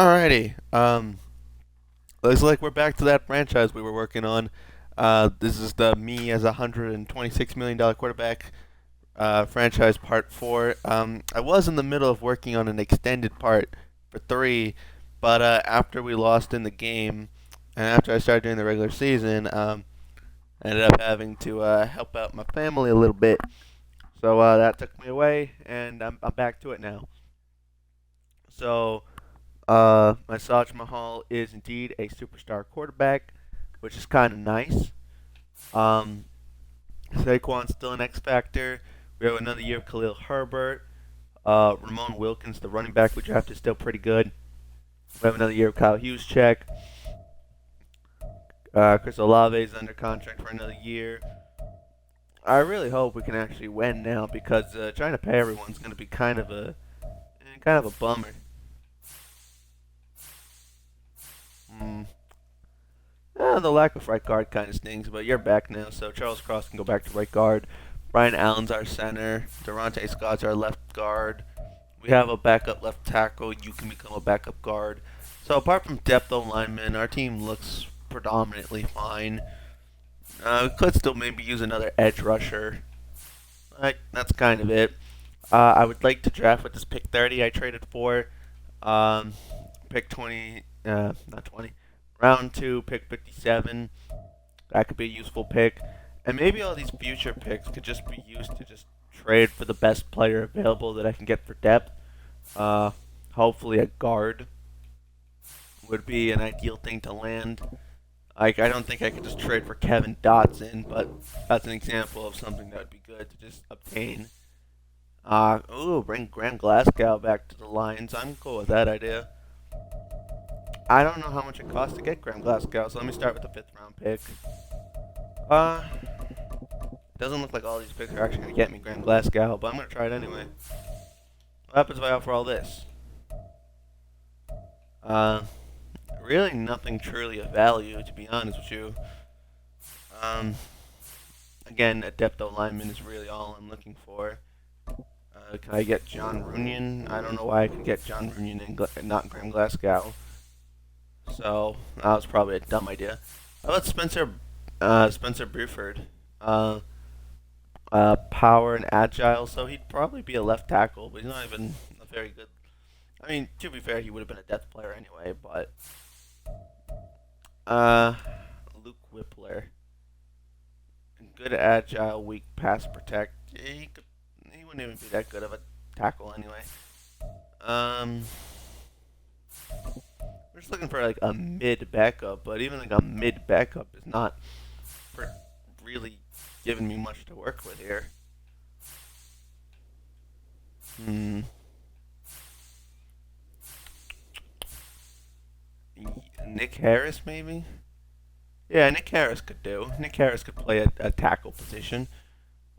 Alrighty. Looks like we're back to that franchise we were working on. This is the me as a $126 million quarterback franchise part four. I was in the middle of working on an extended part for three, but after we lost in the game, and after I started doing the regular season, I ended up having to help out my family a little bit. So that took me away, and I'm back to it now. So Masaj Mahal is indeed a superstar quarterback, which is kind of nice. Um, Saquon's still an X factor. We have another year of Khalil Herbert. Ramon Wilkins, the running back we drafted, is still pretty good. We have another year of Kyle Juszczyk. Chris Olave is under contract for another year. I really hope we can actually win now because trying to pay everyone's going to be kind of a bummer. Mm. The lack of right guard kind of stings, but you're back now, so Charles Cross can go back to right guard. Brian Allen's our center. Durante Scott's our left guard. We have a backup left tackle. You can become a backup guard. So apart from depth of linemen, our team looks predominantly fine. We could still maybe use another edge rusher. That's kind of it. I would like to draft with this pick 30 I traded for. Um, Pick 20, not 20, round 2, pick 57. That could be a useful pick. And maybe all these future picks could just be used to just trade for the best player available that I can get for depth. Uh, Hopefully a guard would be an ideal thing to land. Like, I don't think I could just trade for Kevin Dotson, but that's an example of something that would be good to just obtain. Bring Graham Glasgow back to the Lions. I'm cool with that idea. I don't know how much it costs to get Graham Glasgow, so let me start with the fifth round pick. Uh, doesn't look like all these picks are actually going to get me Graham Glasgow, but I'm going to try it anyway. What happens if I offer all this? Uh, Really nothing truly of value, to be honest with you. Um, Again, a depth of lineman is really all I'm looking for. Can I get John Runyon? I don't know why I could get John Runyon and not Graham Glasgow. So that was probably a dumb idea. How about Spencer Buford? Power and agile, so he'd probably be a left tackle, but he's not even a very good. I mean, to be fair, he would have been a depth player anyway. But uh, Luke Whippler, good agile, weak pass protect. Yeah, he wouldn't even be that good of a tackle anyway. Um, we're just looking for like a mid backup, but even like a mid backup is not for really giving me much to work with here. Hmm. Nick Harris, maybe? Yeah, Nick Harris could do. Nick Harris could play a tackle position.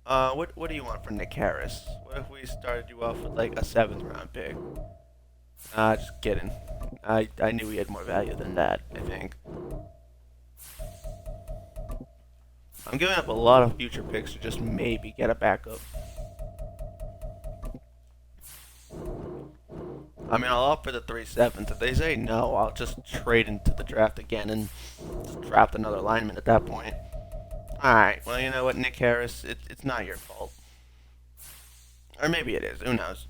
What do you want for Nick Harris? What if we started you off with like a seventh round pick? Just kidding. I knew he had more value than that, I think. I'm giving up a lot of future picks to just maybe get a backup. I mean, I'll offer the 3/7. If they say no, I'll just trade into the draft again and just draft another lineman at that point. Alright, well, you know what, Nick Harris, it's not your fault. Or maybe it is, who knows?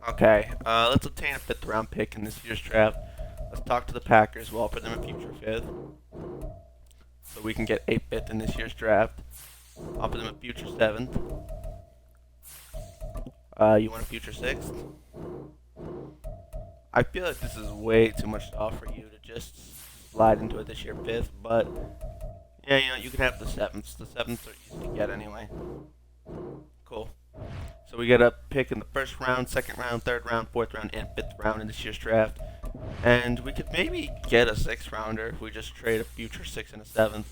Okay, let's obtain a fifth round pick in this year's draft. Let's talk to the Packers. We'll offer them a future fifth. So we can get a fifth in this year's draft. Offer them a future seventh. You want a future sixth? I feel like this is way too much to offer you to just slide into it this year fifth, but yeah, you can have the sevenths. The sevenths are easy to get anyway. Cool. So we get a pick in the first round, second round, third round, fourth round, and fifth round in this year's draft. And we could maybe get a sixth rounder if we just trade a future sixth and a seventh.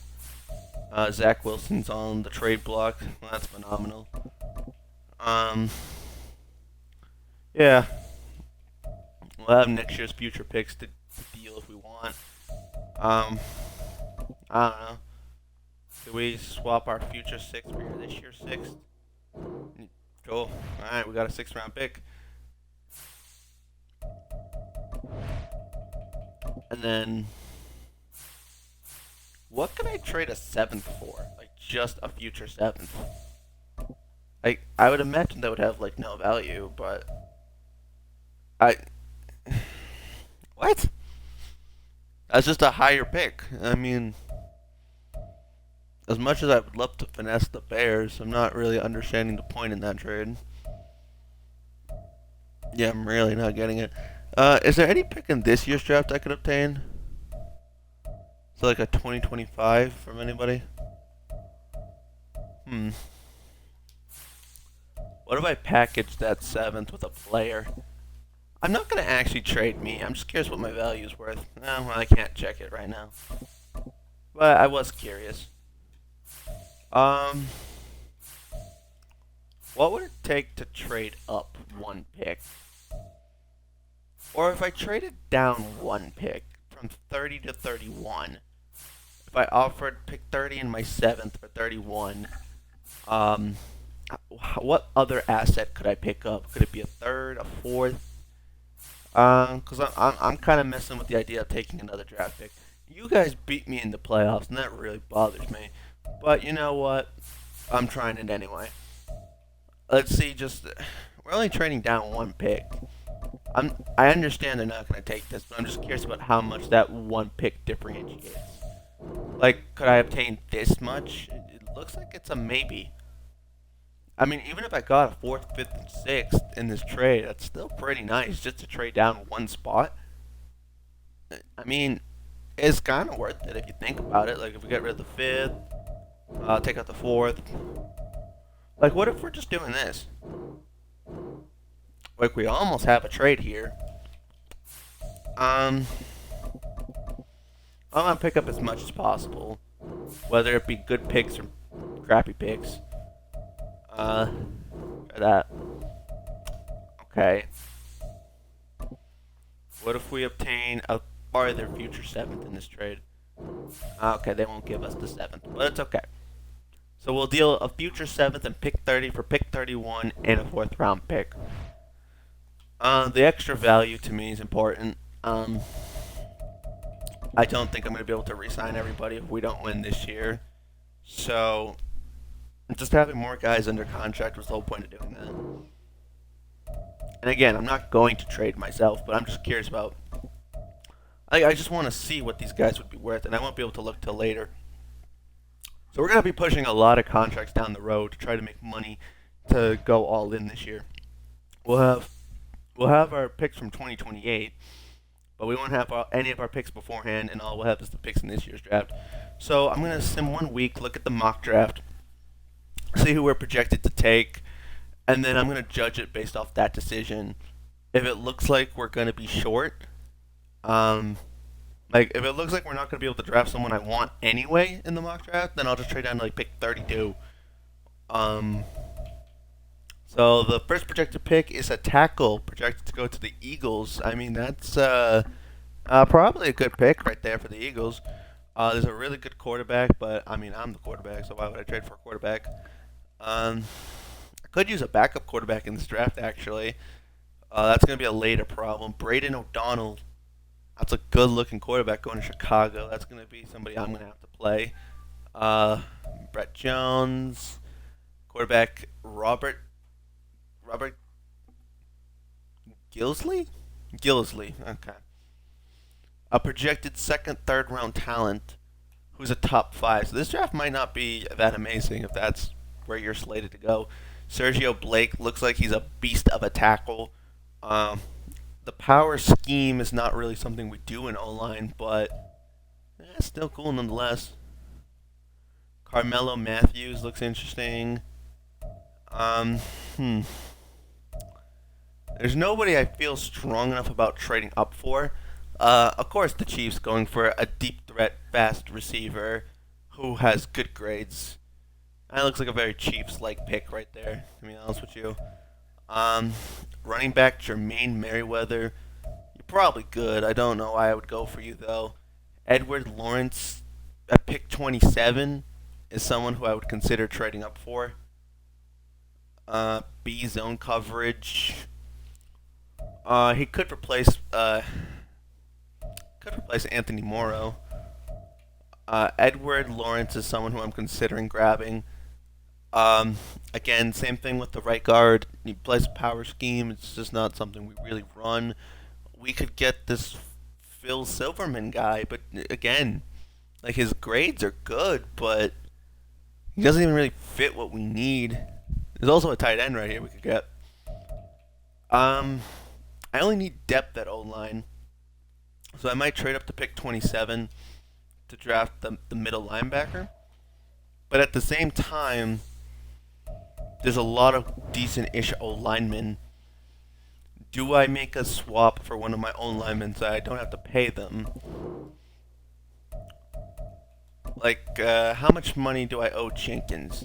Zach Wilson's on the trade block. Well, that's phenomenal. Um, yeah, we'll have next year's future picks to deal if we want. Um, I don't know. Could we swap our future sixth for this year's sixth? Cool. All right, we got a sixth round pick. And then, what could I trade a 7th for? Like, just a future 7th. Like, I would imagine that would have, like, no value, but... I... What? That's just a higher pick. I mean, as much as I would love to finesse the Bears, I'm not really understanding the point in that trade. Yeah, I'm really not getting it. Is there any pick in this year's draft I could obtain? So like a 2025 from anybody? What if I package that 7th with a player? I'm not going to actually trade me. I'm just curious what my value is worth. No, well, I can't check it right now. But I was curious. What would it take to trade up one pick? Or if I traded down one pick from 30 to 31, if I offered pick 30 in my 7th for 31, what other asset could I pick up? Could it be a 3rd, a 4th? Because I'm kind of messing with the idea of taking another draft pick. You guys beat me in the playoffs, and that really bothers me. But you know what? I'm trying it anyway. Let's see. We're only trading down one pick. I understand they're not going to take this, but I'm just curious about how much that one pick differentiates. Like, could I obtain this much? It looks like it's a maybe. I mean, even if I got a 4th, 5th, and 6th in this trade, that's still pretty nice just to trade down one spot. I mean, it's kind of worth it if you think about it. Like, if we get rid of the 5th, take out the 4th. Like, what if we're just doing this? Like, we almost have a trade here. I'm going to pick up as much as possible. Whether it be good picks or crappy picks. Try that. Okay. What if we obtain a farther future 7th in this trade? Okay, they won't give us the 7th, but it's okay. So we'll deal a future 7th and pick 30 for pick 31 and a 4th round pick. The extra value to me is important. I don't think I'm going to be able to re-sign everybody if we don't win this year. So, just having more guys under contract was the whole point of doing that. And again, I'm not going to trade myself, but I'm just curious about... I just want to see what these guys would be worth, and I won't be able to look till later. So we're going to be pushing a lot of contracts down the road to try to make money to go all in this year. We'll have our picks from 2028, but we won't have any of our picks beforehand, and all we'll have is the picks in this year's draft. So I'm going to sim 1 week, look at the mock draft, see who we're projected to take, and then I'm going to judge it based off that decision. If it looks like we're going to be short, like if it looks like we're not going to be able to draft someone I want anyway in the mock draft, then I'll just trade down to like pick 32. So the first projected pick is a tackle projected to go to the Eagles. I mean, that's probably a good pick right there for the Eagles. There's a really good quarterback, but I mean, I'm the quarterback, so why would I trade for a quarterback? I could use a backup quarterback in this draft, actually. That's going to be a later problem. Braden O'Donnell. That's a good-looking quarterback going to Chicago. That's going to be somebody I'm going to have to play. Brett Jones. Quarterback Robert Gillisley? Gillisley, okay. A projected second, third round talent who's a top 5. So this draft might not be that amazing if that's where you're slated to go. Sergio Blake looks like he's a beast of a tackle. The power scheme is not really something we do in O-line, but it's still cool nonetheless. Carmelo Matthews looks interesting. There's nobody I feel strong enough about trading up for. Of course, the Chiefs going for a deep threat, fast receiver who has good grades. That looks like a very Chiefs-like pick right there, to be honest with you. Running back Jermaine Merriweather. You're probably good. I don't know why I would go for you, though. Edward Lawrence at pick 27 is someone who I would consider trading up for. B zone coverage. He could replace Could replace Anthony Morrow. Edward Lawrence is someone who I'm considering grabbing. Um, Again, same thing with the right guard. He plays a power scheme. It's just not something we really run. We could get this Phil Silverman guy, but again, like his grades are good, but he doesn't even really fit what we need. There's also a tight end right here we could get. I only need depth at O line, so I might trade up to pick 27 to draft the middle linebacker. But at the same time, there's a lot of decent-ish O linemen. Do I make a swap for one of my own linemen so I don't have to pay them? Like, how much money do I owe Jenkins?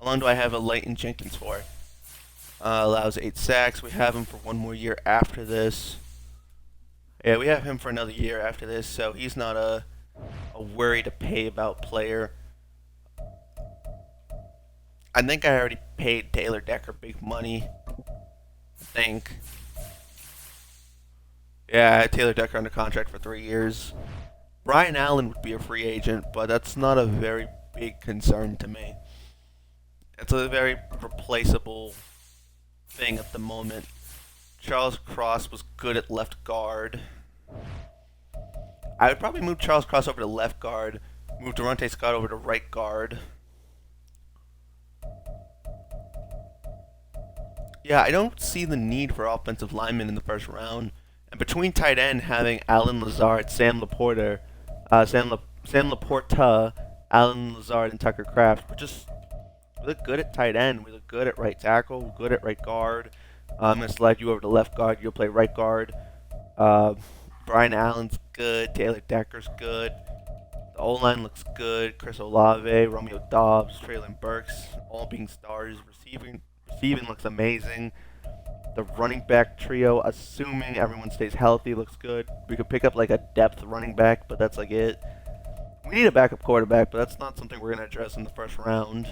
How long do I have a Leighton Jenkins for? Allows 8 sacks. We have him for one more year after this. Yeah, we have him for another year after this, so he's not a worry to pay about player. I think I already paid Taylor Decker big money. I think. Yeah, I had Taylor Decker under contract for 3 years. Brian Allen would be a free agent, but that's not a very big concern to me. It's a very replaceable thing at the moment. Charles Cross was good at left guard. I would probably move Charles Cross over to left guard, move Durante Scott over to right guard. Yeah, I don't see the need for offensive linemen in the first round. And between tight end, having Alan Lazard, Sam Laporta, Alan Lazard, and Tucker Kraft, we look good at tight end. We look good at right tackle. We're good at right guard. I'm going to slide you over to left guard. You'll play right guard. Brian Allen's good. Taylor Decker's good. The O-line looks good. Chris Olave, Romeo Dobbs, Traylon Burks, all being stars. Receiving looks amazing. The running back trio, assuming everyone stays healthy, looks good. We could pick up like a depth running back, but that's like it. We need a backup quarterback, but that's not something we're going to address in the first round.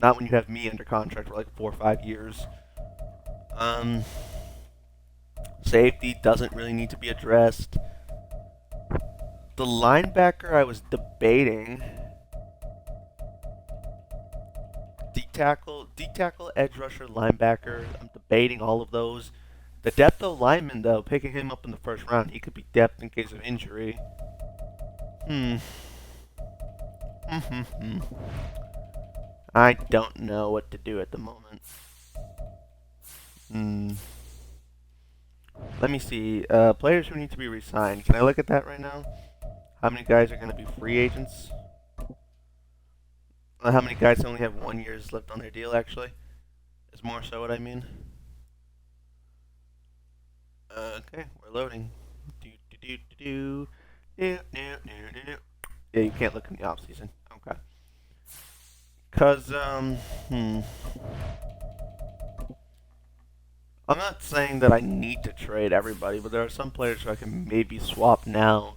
Not when you have me under contract for like 4 or 5 years. Safety doesn't really need to be addressed. The linebacker I was debating. D-tackle, edge rusher, linebacker. I'm debating all of those. The depth of lineman, though, picking him up in the first round, he could be depth in case of injury. I don't know what to do at the moment. Let me see. Players who need to be re-signed. Can I look at that right now? How many guys are going to be free agents? How many guys only have 1 year left on their deal, actually? Is more so what I mean. Okay, we're loading. Yeah, you can't look in the off-season. Okay. Because, I'm not saying that I need to trade everybody, but there are some players who I can maybe swap now.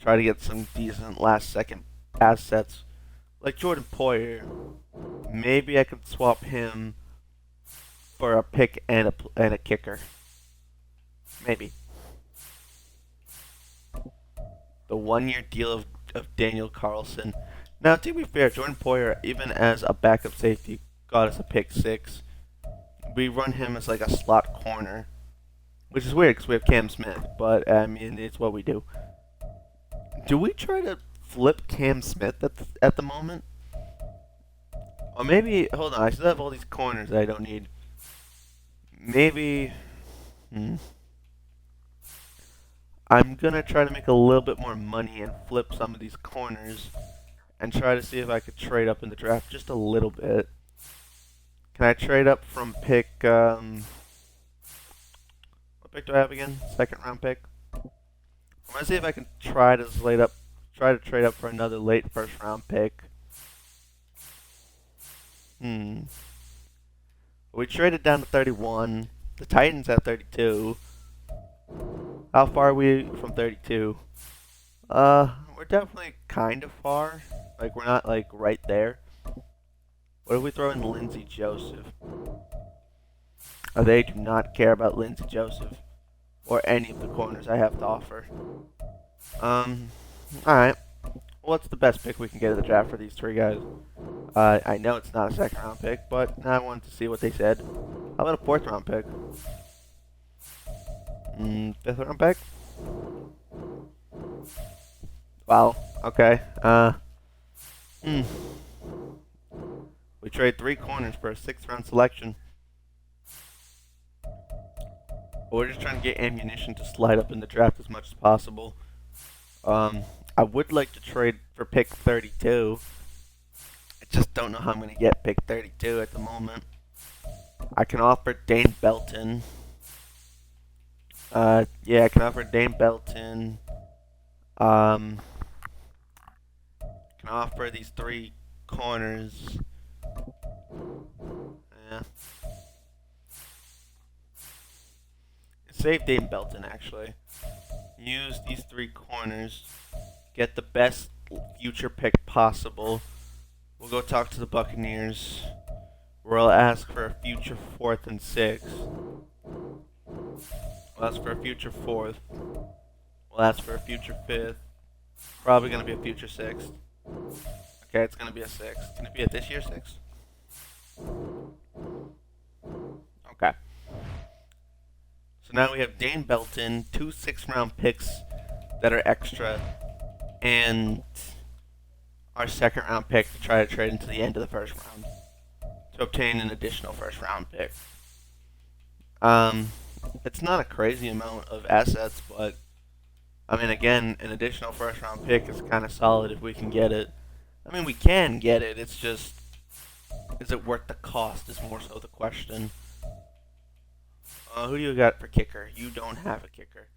Try to get some decent last-second assets. Like Jordan Poyer. Maybe I could swap him for a pick and a kicker. Maybe. The 1 year deal of Daniel Carlson. Now, to be fair, Jordan Poyer, even as a backup safety, got us a pick 6. We run him as like a slot corner, which is weird because we have Cam Smith, but I mean, it's what we do. Do we try to flip Cam Smith at the moment? Or maybe, hold on, I still have all these corners that I don't need. Maybe, I'm gonna try to make a little bit more money and flip some of these corners and try to see if I could trade up in the draft just a little bit. Can I trade up from pick, what pick do I have again? Second round pick? I'm gonna see if I can try to trade up for another late first round pick. We traded down to 31. The Titans at 32. How far are we from 32? We're definitely kind of far. Like, we're not, like, right there. What if we throw in Lindsey Joseph? They do not care about Lindsey Joseph or any of the corners I have to offer. Alright. What's the best pick we can get at the draft for these three guys? I know it's not a second round pick, but I wanted to see what they said. How about a fourth round pick? Fifth round pick? Wow. Okay. Hmm. We trade 3 corners for a 6th round selection. We're just trying to get ammunition to slide up in the draft as much as possible. I would like to trade for pick 32. I just don't know how I'm going to get pick 32 at the moment. I can offer Dane Belton. Yeah, I can offer Dane Belton. I can offer these 3 corners. Yeah. Save Dane Belton, actually. Use these 3 corners. Get the best future pick possible. We'll go talk to the Buccaneers, where I'll ask for a future 4th and 6th. We'll ask for a future 4th. We'll ask for a future 5th. Probably going to be a future 6th. Okay, it's going to be a 6th. Can it be a this year 6th? Okay. So now we have Dane Belton, 2 6th round picks that are extra, and our 2nd round pick to try to trade into the end of the 1st round to obtain an additional 1st round pick. It's not a crazy amount of assets, but I mean, again, an additional 1st round pick is kind of solid if we can get it. I mean, we can get it. It's just, is it worth the cost? Is more so the question. Who do you got for kicker? You don't have a kicker.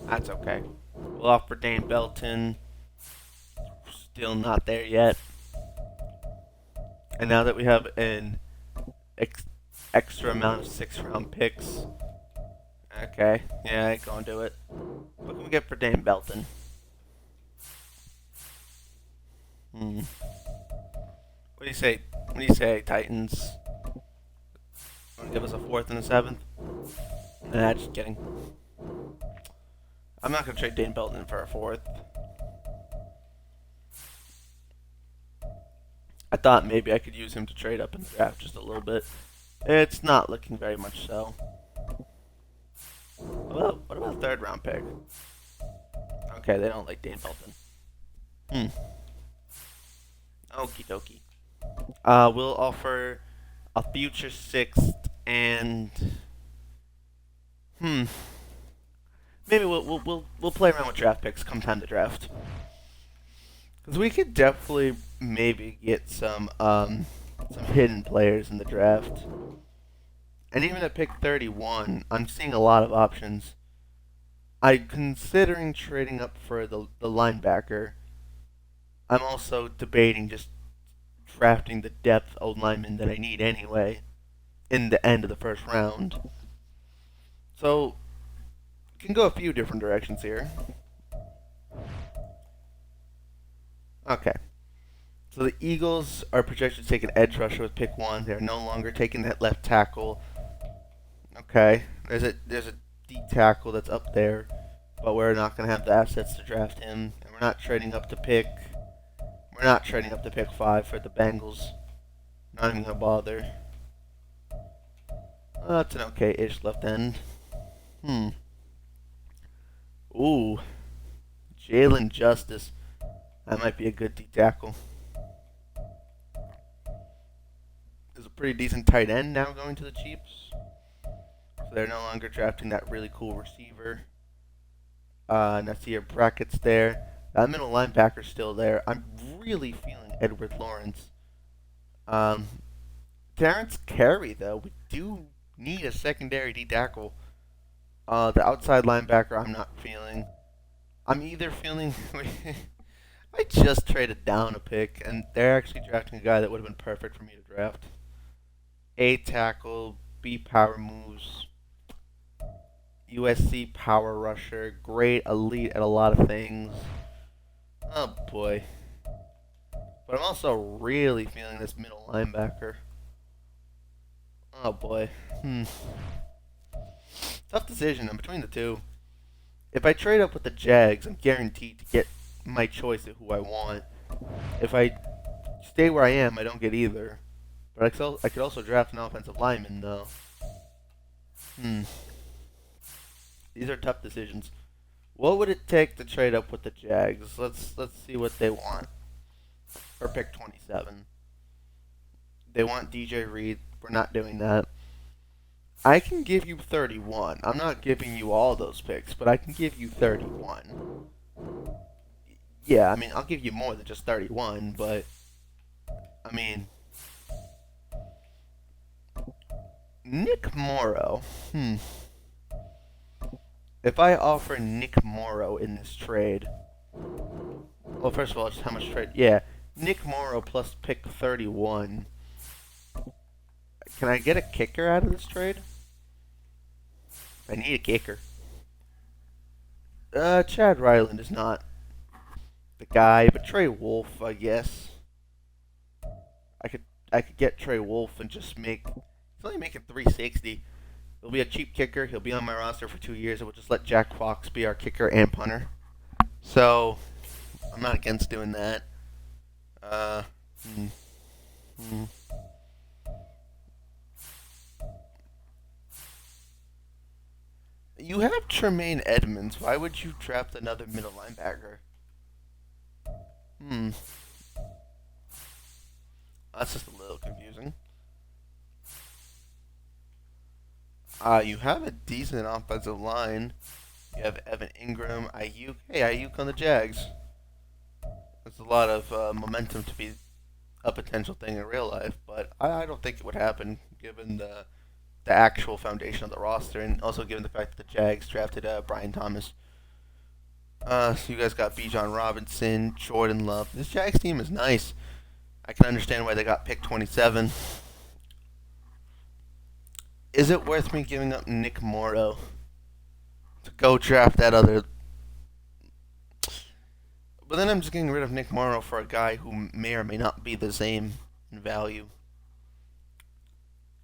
That's okay. We'll offer Dane Belton. Still not there yet. And now that we have an extra amount of 6th round picks, okay, yeah, I ain't gonna do it. What can we get for Dane Belton? What do you say? What do you say, Titans? Want to give us a 4th and a 7th? Nah, just kidding. I'm not gonna trade Dane Belton for a 4th. I thought maybe I could use him to trade up in the draft just a little bit. It's not looking very much so. What about 3rd round pick? Okay, they don't like Dane Belton. Okie dokie. We'll offer a future 6th and maybe we'll play around with draft picks come time to draft. Because we could definitely maybe get some hidden players in the draft. And even at pick 31, I'm seeing a lot of options. I'm considering trading up for the linebacker. I'm also debating just drafting the depth old lineman that I need anyway in the end of the 1st round. So, can go a few different directions here. Okay. So the Eagles are projected to take an edge rusher with pick 1. They're no longer taking that left tackle. Okay. There's a D tackle that's up there, but we're not going to have the assets to draft him, and we're not trading up to pick 5 for the Bengals. Not even going to bother. That's an okay-ish left end. Ooh. Jalen Justice. That might be a good D tackle. There's a pretty decent tight end now going to the Chiefs. So they're no longer drafting that really cool receiver. Nasir Brackett's there. That middle linebacker's still there. I'm really feeling Edward Lawrence. Terrence Carey, though. We do need a secondary D tackle. The outside linebacker I'm not feeling. I'm either feeling... I just traded down a pick, and they're actually drafting a guy that would have been perfect for me to draft. A tackle, B power moves, USC power rusher, great elite at a lot of things. Oh boy. But I'm also really feeling this middle linebacker. Oh boy. Tough decision. I'm between the two. If I trade up with the Jags, I'm guaranteed to get my choice of who I want. If I stay where I am, I don't get either. But I could also draft an offensive lineman, though. Hmm. These are tough decisions. What would it take to trade up with the Jags? Let's see what they want. Or pick 27. They want DJ Reed. We're not doing that. I can give you 31. I'm not giving you all those picks, but I can give you 31. Yeah, I mean, I'll give you more than just 31, but I mean, Nick Morrow. If I offer Nick Morrow in this trade, well, first of all, just how much trade? Yeah, Nick Morrow plus pick 31. Can I get a kicker out of this trade? I need a kicker. Chad Ryland is not the guy, but Trey Wolf, I guess. I could get Trey Wolf and just make. He's only making 360. He'll be a cheap kicker. He'll be on my roster for 2 years. I will just let Jack Fox be our kicker and punter. So I'm not against doing that. Uh, hmm, hmm. You have Tremaine Edmonds. Why would you draft another middle linebacker? Hmm. That's just a little confusing. You have a decent offensive line. You have Evan Ingram, Ayuk. Hey, Ayuk on the Jags. That's a lot of momentum to be a potential thing in real life, but I don't think it would happen given the actual foundation of the roster, and also given the fact that the Jags drafted Brian Thomas. So you guys got Bijan Robinson, Jordan Love. This Jags team is nice. I can understand why they got pick 27. Is it worth me giving up Nick Morrow to go draft that other? But then I'm just getting rid of Nick Morrow for a guy who may or may not be the same in value.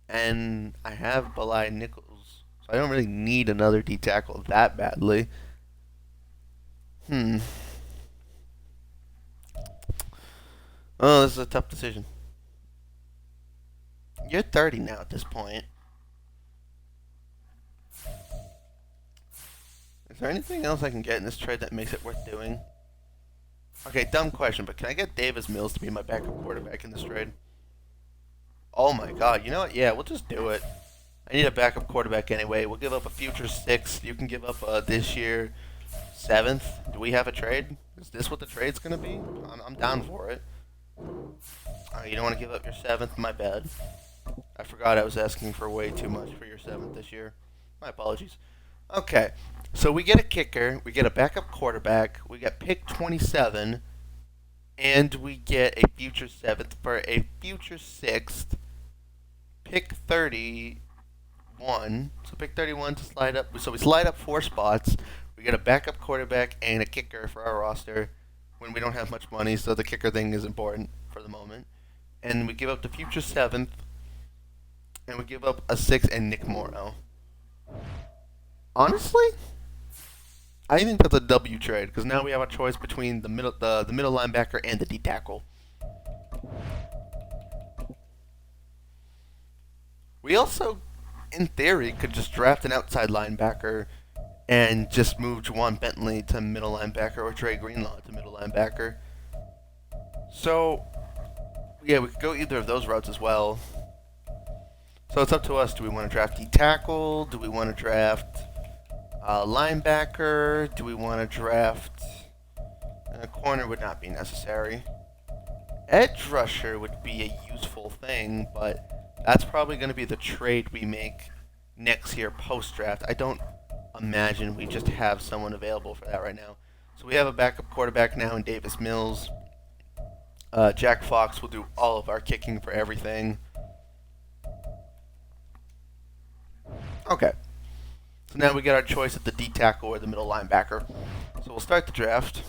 And I have Belai Nichols, so I don't really need another D tackle that badly. Hmm. Oh, this is a tough decision. You're 30 now at this point. Is there anything else I can get in this trade that makes it worth doing? Okay, dumb question, but can I get Davis Mills to be my backup quarterback in this trade? Oh my god, you know what? Yeah, we'll just do it. I need a backup quarterback anyway. We'll give up a future 6th. You can give up this year 7th. Do we have a trade? Is this what the trade's going to be? I'm down for it. You don't want to give up your 7th? My bad. I forgot I was asking for way too much for your 7th this year. My apologies. Okay, so we get a kicker, we get a backup quarterback, we get pick 27, and we get a future 7th for a future 6th, pick 31. So pick 31 to slide up. So we slide up 4 spots. We get a backup quarterback and a kicker for our roster when we don't have much money, so the kicker thing is important for the moment. And we give up the future 7th, and we give up a 6th and Nick Morrow. Honestly, I think that's a W trade because now we have a choice between the middle linebacker and the D tackle. We also, in theory, could just draft an outside linebacker and just move Juwan Bentley to middle linebacker or Dre Greenlaw to middle linebacker. So, yeah, we could go either of those routes as well. So it's up to us. Do we want to draft D tackle? Do we want to draft linebacker? Do we want to draft a corner? Would not be necessary. Edge rusher would be a useful thing, but that's probably going to be the trade we make next year post draft. I don't imagine we just have someone available for that right now. So we have a backup quarterback now in Davis Mills. Jack Fox will do all of our kicking for everything. Okay. So now we get our choice at the D tackle or the middle linebacker. So we'll start the draft.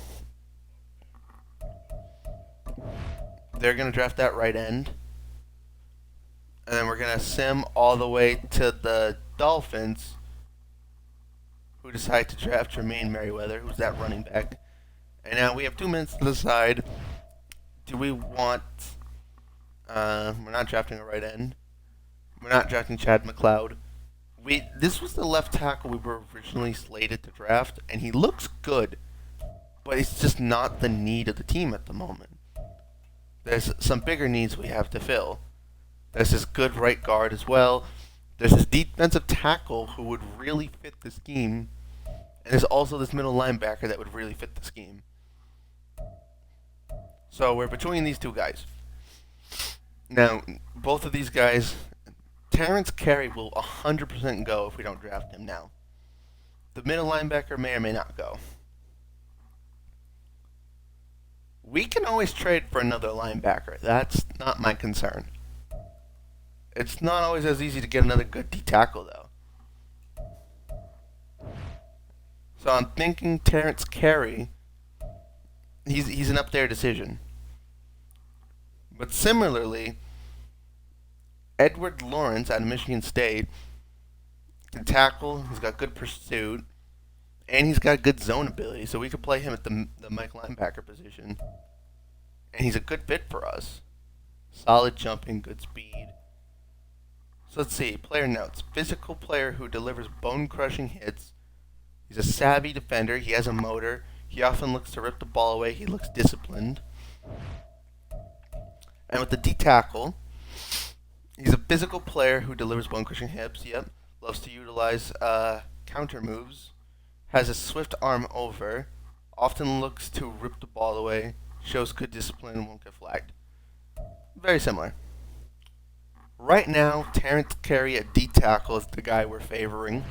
They're going to draft that right end. And then we're going to sim all the way to the Dolphins who decided to draft Jermaine Merriweather, who's that running back. And now we have 2 minutes to decide. Do we want... we're not drafting a right end. We're not drafting Chad McLeod. This was the left tackle we were originally slated to draft, and he looks good. But it's just not the need of the team at the moment. There's some bigger needs we have to fill. There's this good right guard as well. There's this defensive tackle who would really fit the scheme. And there's also this middle linebacker that would really fit the scheme. So we're between these two guys. Now, both of these guys, Terrence Carey will 100% go if we don't draft him now. The middle linebacker may or may not go. We can always trade for another linebacker. That's not my concern. It's not always as easy to get another good D tackle, though. So I'm thinking Terrence Carey, he's an up there decision. But similarly, Edward Lawrence out of Michigan State can tackle, he's got good pursuit, and he's got good zone ability, so we could play him at the Mike linebacker position. And he's a good fit for us. Solid jumping, good speed. So let's see, player notes. Physical player who delivers bone-crushing hits. He's a savvy defender, he has a motor, he often looks to rip the ball away, he looks disciplined. And with the D tackle, he's a physical player who delivers bone-crushing hits, yep. Loves to utilize counter moves. Has a swift arm over. Often looks to rip the ball away. Shows good discipline and won't get flagged. Very similar. Right now, Terrence Carey at D tackle is the guy we're favoring.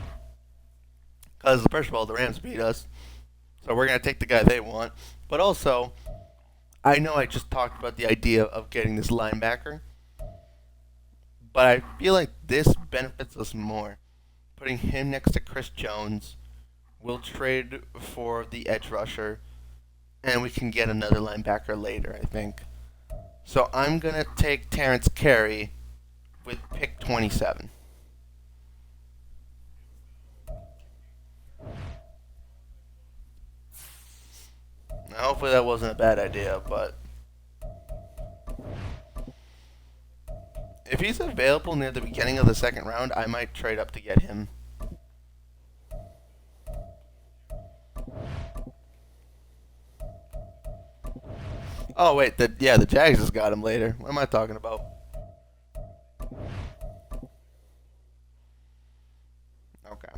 Because, first of all, the Rams beat us. So we're going to take the guy they want. But also, I know I just talked about the idea of getting this linebacker. But I feel like this benefits us more. Putting him next to Chris Jones. We'll trade for the edge rusher. And we can get another linebacker later, I think. So I'm going to take Terrence Carey with pick 27. Now, hopefully that wasn't a bad idea, but if he's available near the beginning of the second round, I might trade up to get him. Oh wait, the Jags just got him later. What am I talking about? Okay.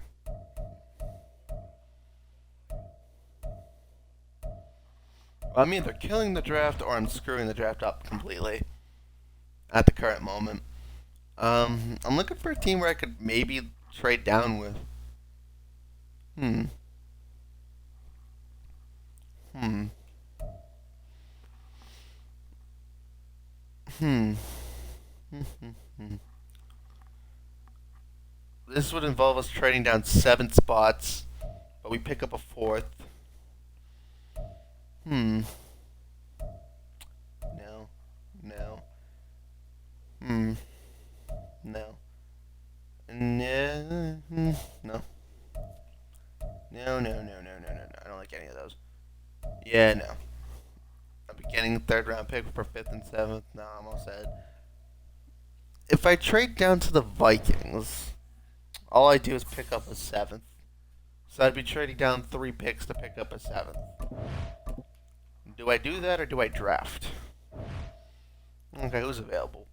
Well, I'm either killing the draft or I'm screwing the draft up completely at the current moment. I'm looking for a team where I could maybe trade down with. Hmm. Hmm. Hmm. This would involve us trading down 7 spots, but we pick up a 4th. Hmm. No. No. Hmm. No. No. No. No. No, no, no, no, no, no, no. I don't like any of those. Yeah, no. I'll be getting a 3rd round pick for 5th and 7th. No, I'm all set. If I trade down to the Vikings, all I do is pick up a 7th. So I'd be trading down 3 picks to pick up a 7th. Do I do that or do I draft? Okay, who's available?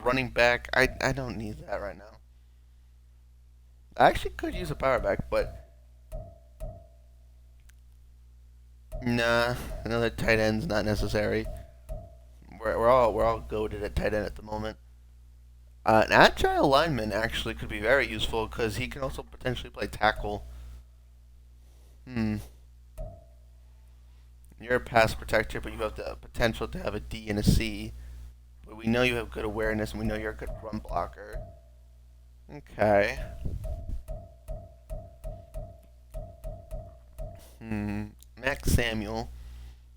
Running back, I don't need that right now. I actually could use a power back, but nah, another tight end's not necessary. We're all goated at tight end at the moment. An agile lineman actually could be very useful because he can also potentially play tackle. You're a pass protector, but you have the potential to have a D and a C. But we know you have good awareness, and we know you're a good run blocker. Okay. Max Samuel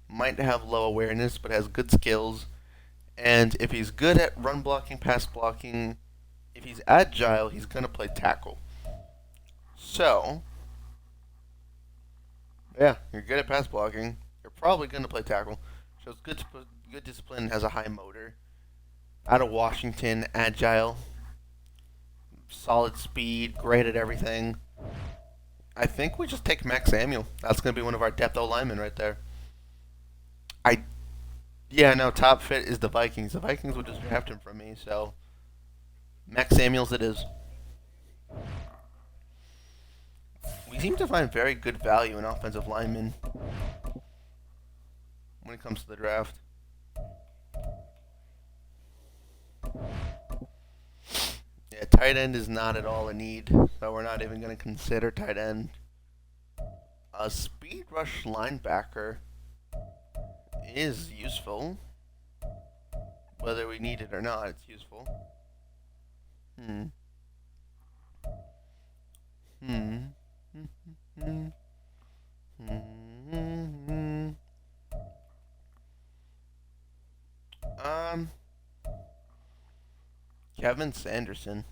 might have low awareness, but has good skills. And if he's good at run blocking, pass blocking, If he's agile, he's going to play tackle. So, yeah, you're good at pass blocking. You're probably going to play tackle. Shows good discipline, has a high motor. Out of Washington, agile, solid speed, great at everything. I think we just take Max Samuel. That's going to be one of our depth O linemen right there. I Yeah, no, top fit is the Vikings. The Vikings would just draft him from me, so Max Samuels it is. We seem to find very good value in offensive linemen when it comes to the draft. Yeah, tight end is not at all a need, so we're not even going to consider tight end. A speed rush linebacker is useful. Whether we need it or not, it's useful. Hmm. Hmm. Hmm. Hmm. Um. Kevin Sanderson.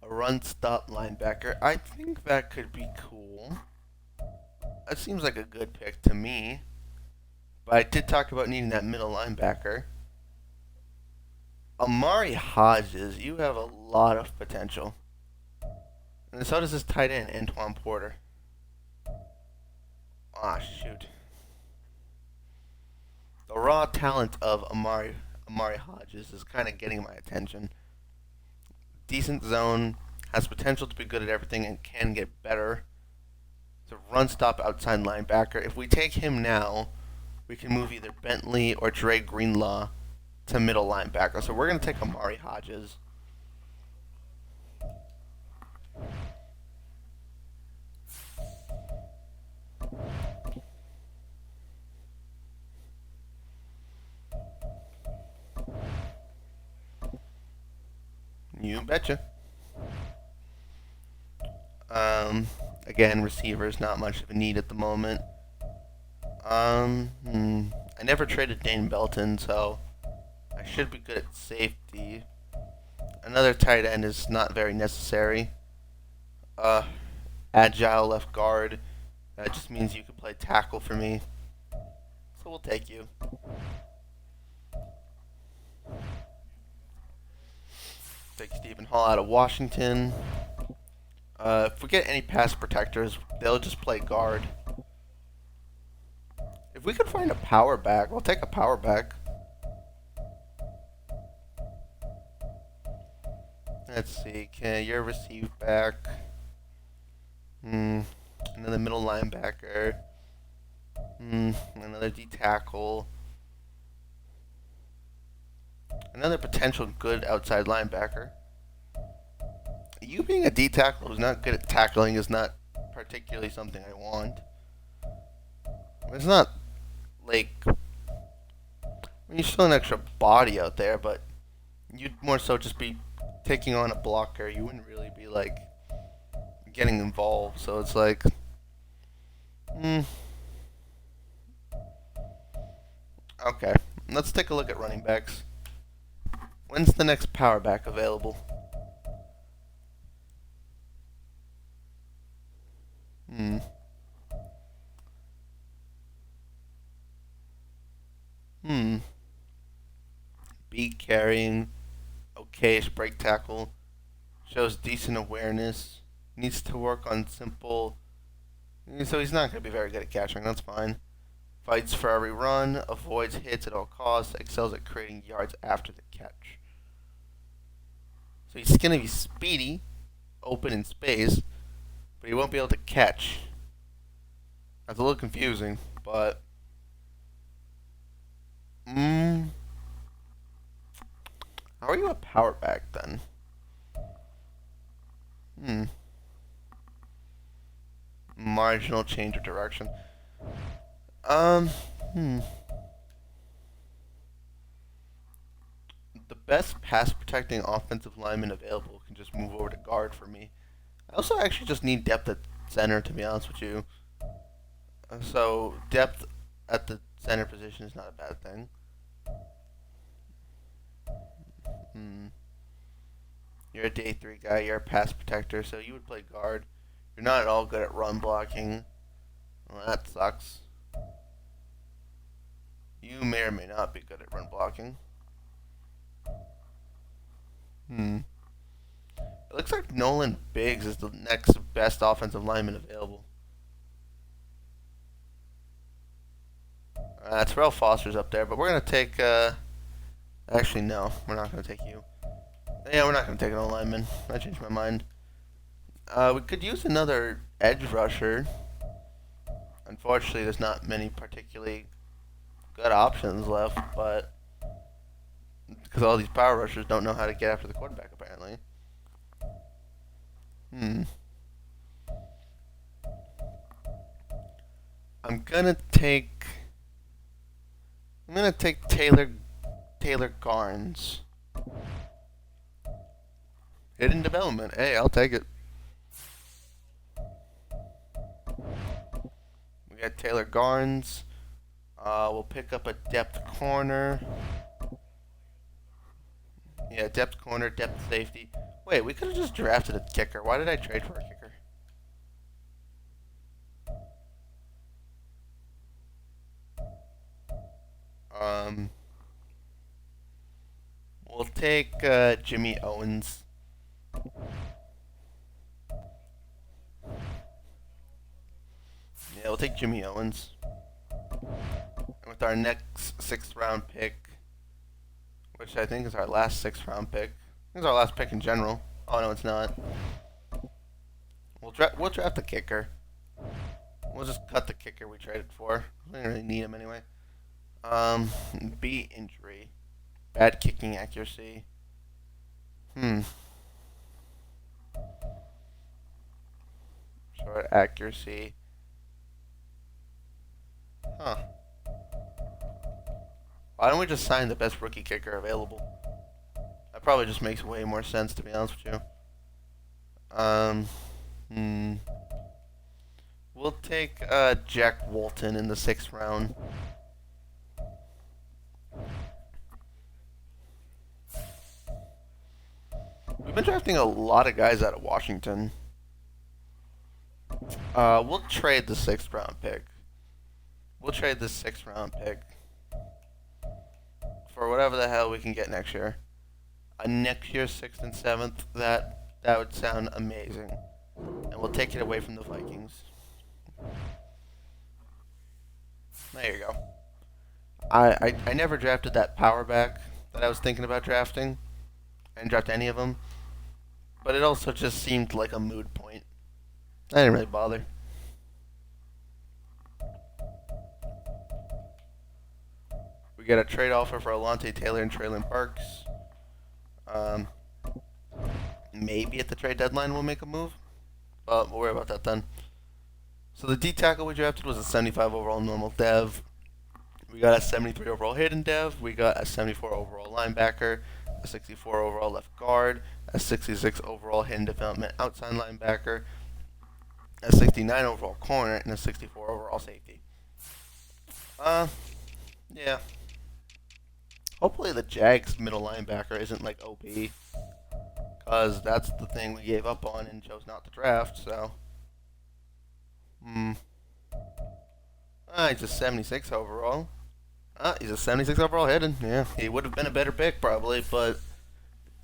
A run stop linebacker. I think that could be cool. That seems like a good pick to me. But I did talk about needing that middle linebacker. Amari Hodges, you have a lot of potential. And so does this tight end, Antoine Porter. Ah, shoot. The raw talent of Amari Hodges is kind of getting my attention. Decent zone, has potential to be good at everything, and can get better. It's a run stop outside linebacker. If we take him now, we can move either Bentley or Dre Greenlaw to middle linebacker. So we're going to take Amari Hodges. You betcha. Again, receivers not much of a need at the moment. I never traded Dane Belton, so I should be good at safety. Another tight end is not very necessary. Uh, Agile left guard. That just means you can play tackle for me. So we'll take you. Take Stephen Hall out of Washington. If we get any pass protectors, they'll just play guard. If we could find a power back, we'll take a power back. Let's see. Can you receive back? Another middle linebacker. Another D tackle. Another potential good outside linebacker. You being a D tackle who's not good at tackling is not particularly something I want. It's not like, you're still an extra body out there, but you'd more so just be taking on a blocker. You wouldn't really be like getting involved. So it's like, okay. Let's take a look at running backs. When's the next power back available? Beat carrying, okayish break tackle, shows decent awareness, needs to work on simple. So he's not going to be very good at catching, that's fine. Fights for every run, avoids hits at all costs, excels at creating yards after the catch. So he's going to be speedy, open in space, but he won't be able to catch. That's a little confusing, but how are you a power back then? Marginal change of direction. The best pass protecting offensive lineman available can just move over to guard for me. I also actually just need depth at center, to be honest with you. So depth at the center position is not a bad thing. Hmm. You're a day 3 guy. You're a pass protector, so you would play guard. You're not at all good at run blocking. Well, that sucks. You may or may not be good at run blocking. Hmm. It looks like Nolan Biggs is the next best offensive lineman available. Terrell Foster's up there, but we're going to take... Actually, no. We're not going to take you. Yeah, we're not going to take an O-lineman. I changed my mind. We could use another edge rusher. Unfortunately, there's not many particularly good options left, but... Because all these power rushers don't know how to get after the quarterback, apparently. I'm gonna take Taylor Garnes. Hidden development. Hey, I'll take it. We got Taylor Garnes. We'll pick up a depth corner. Yeah, depth corner, depth safety. Wait, we could have just drafted a kicker. Why did I trade for a kicker? We'll take Jimmy Owens. Yeah, we'll take Jimmy Owens. And with our next 6th round pick, which I think is our last 6th round pick. I think it's our last pick in general. Oh no, it's not. We'll draft the kicker. We'll just cut the kicker we traded for. We don't really need him anyway. B injury. Bad kicking accuracy. Short accuracy. Huh. Why don't we just sign the best rookie kicker available? That probably just makes way more sense, to be honest with you. We'll take Jack Walton in the 6th round. We've been drafting a lot of guys out of Washington. We'll trade the 6th round pick. We'll trade the 6th round pick for whatever the hell we can get next year. Next year, 6th and 7th, that would sound amazing. And we'll take it away from the Vikings. There you go. I never drafted that power back that I was thinking about drafting. I didn't draft any of them. But it also just seemed like a moot point. I didn't really bother. We get a trade offer for Alontae Taylor and Traylon Burks. Maybe at the trade deadline we'll make a move. But we'll worry about that then. So the D tackle we drafted was a 75 overall normal dev. We got a 73 overall hidden dev. We got a 74 overall linebacker, a 64 overall left guard, a 66 overall hidden development outside linebacker, a 69 overall corner, and a 64 overall safety. Yeah. Hopefully the Jags middle linebacker isn't like OP, because that's the thing we gave up on and chose not to draft, so. He's a 76 overall. He's a 76 overall hidden. Yeah, he would have been a better pick probably, but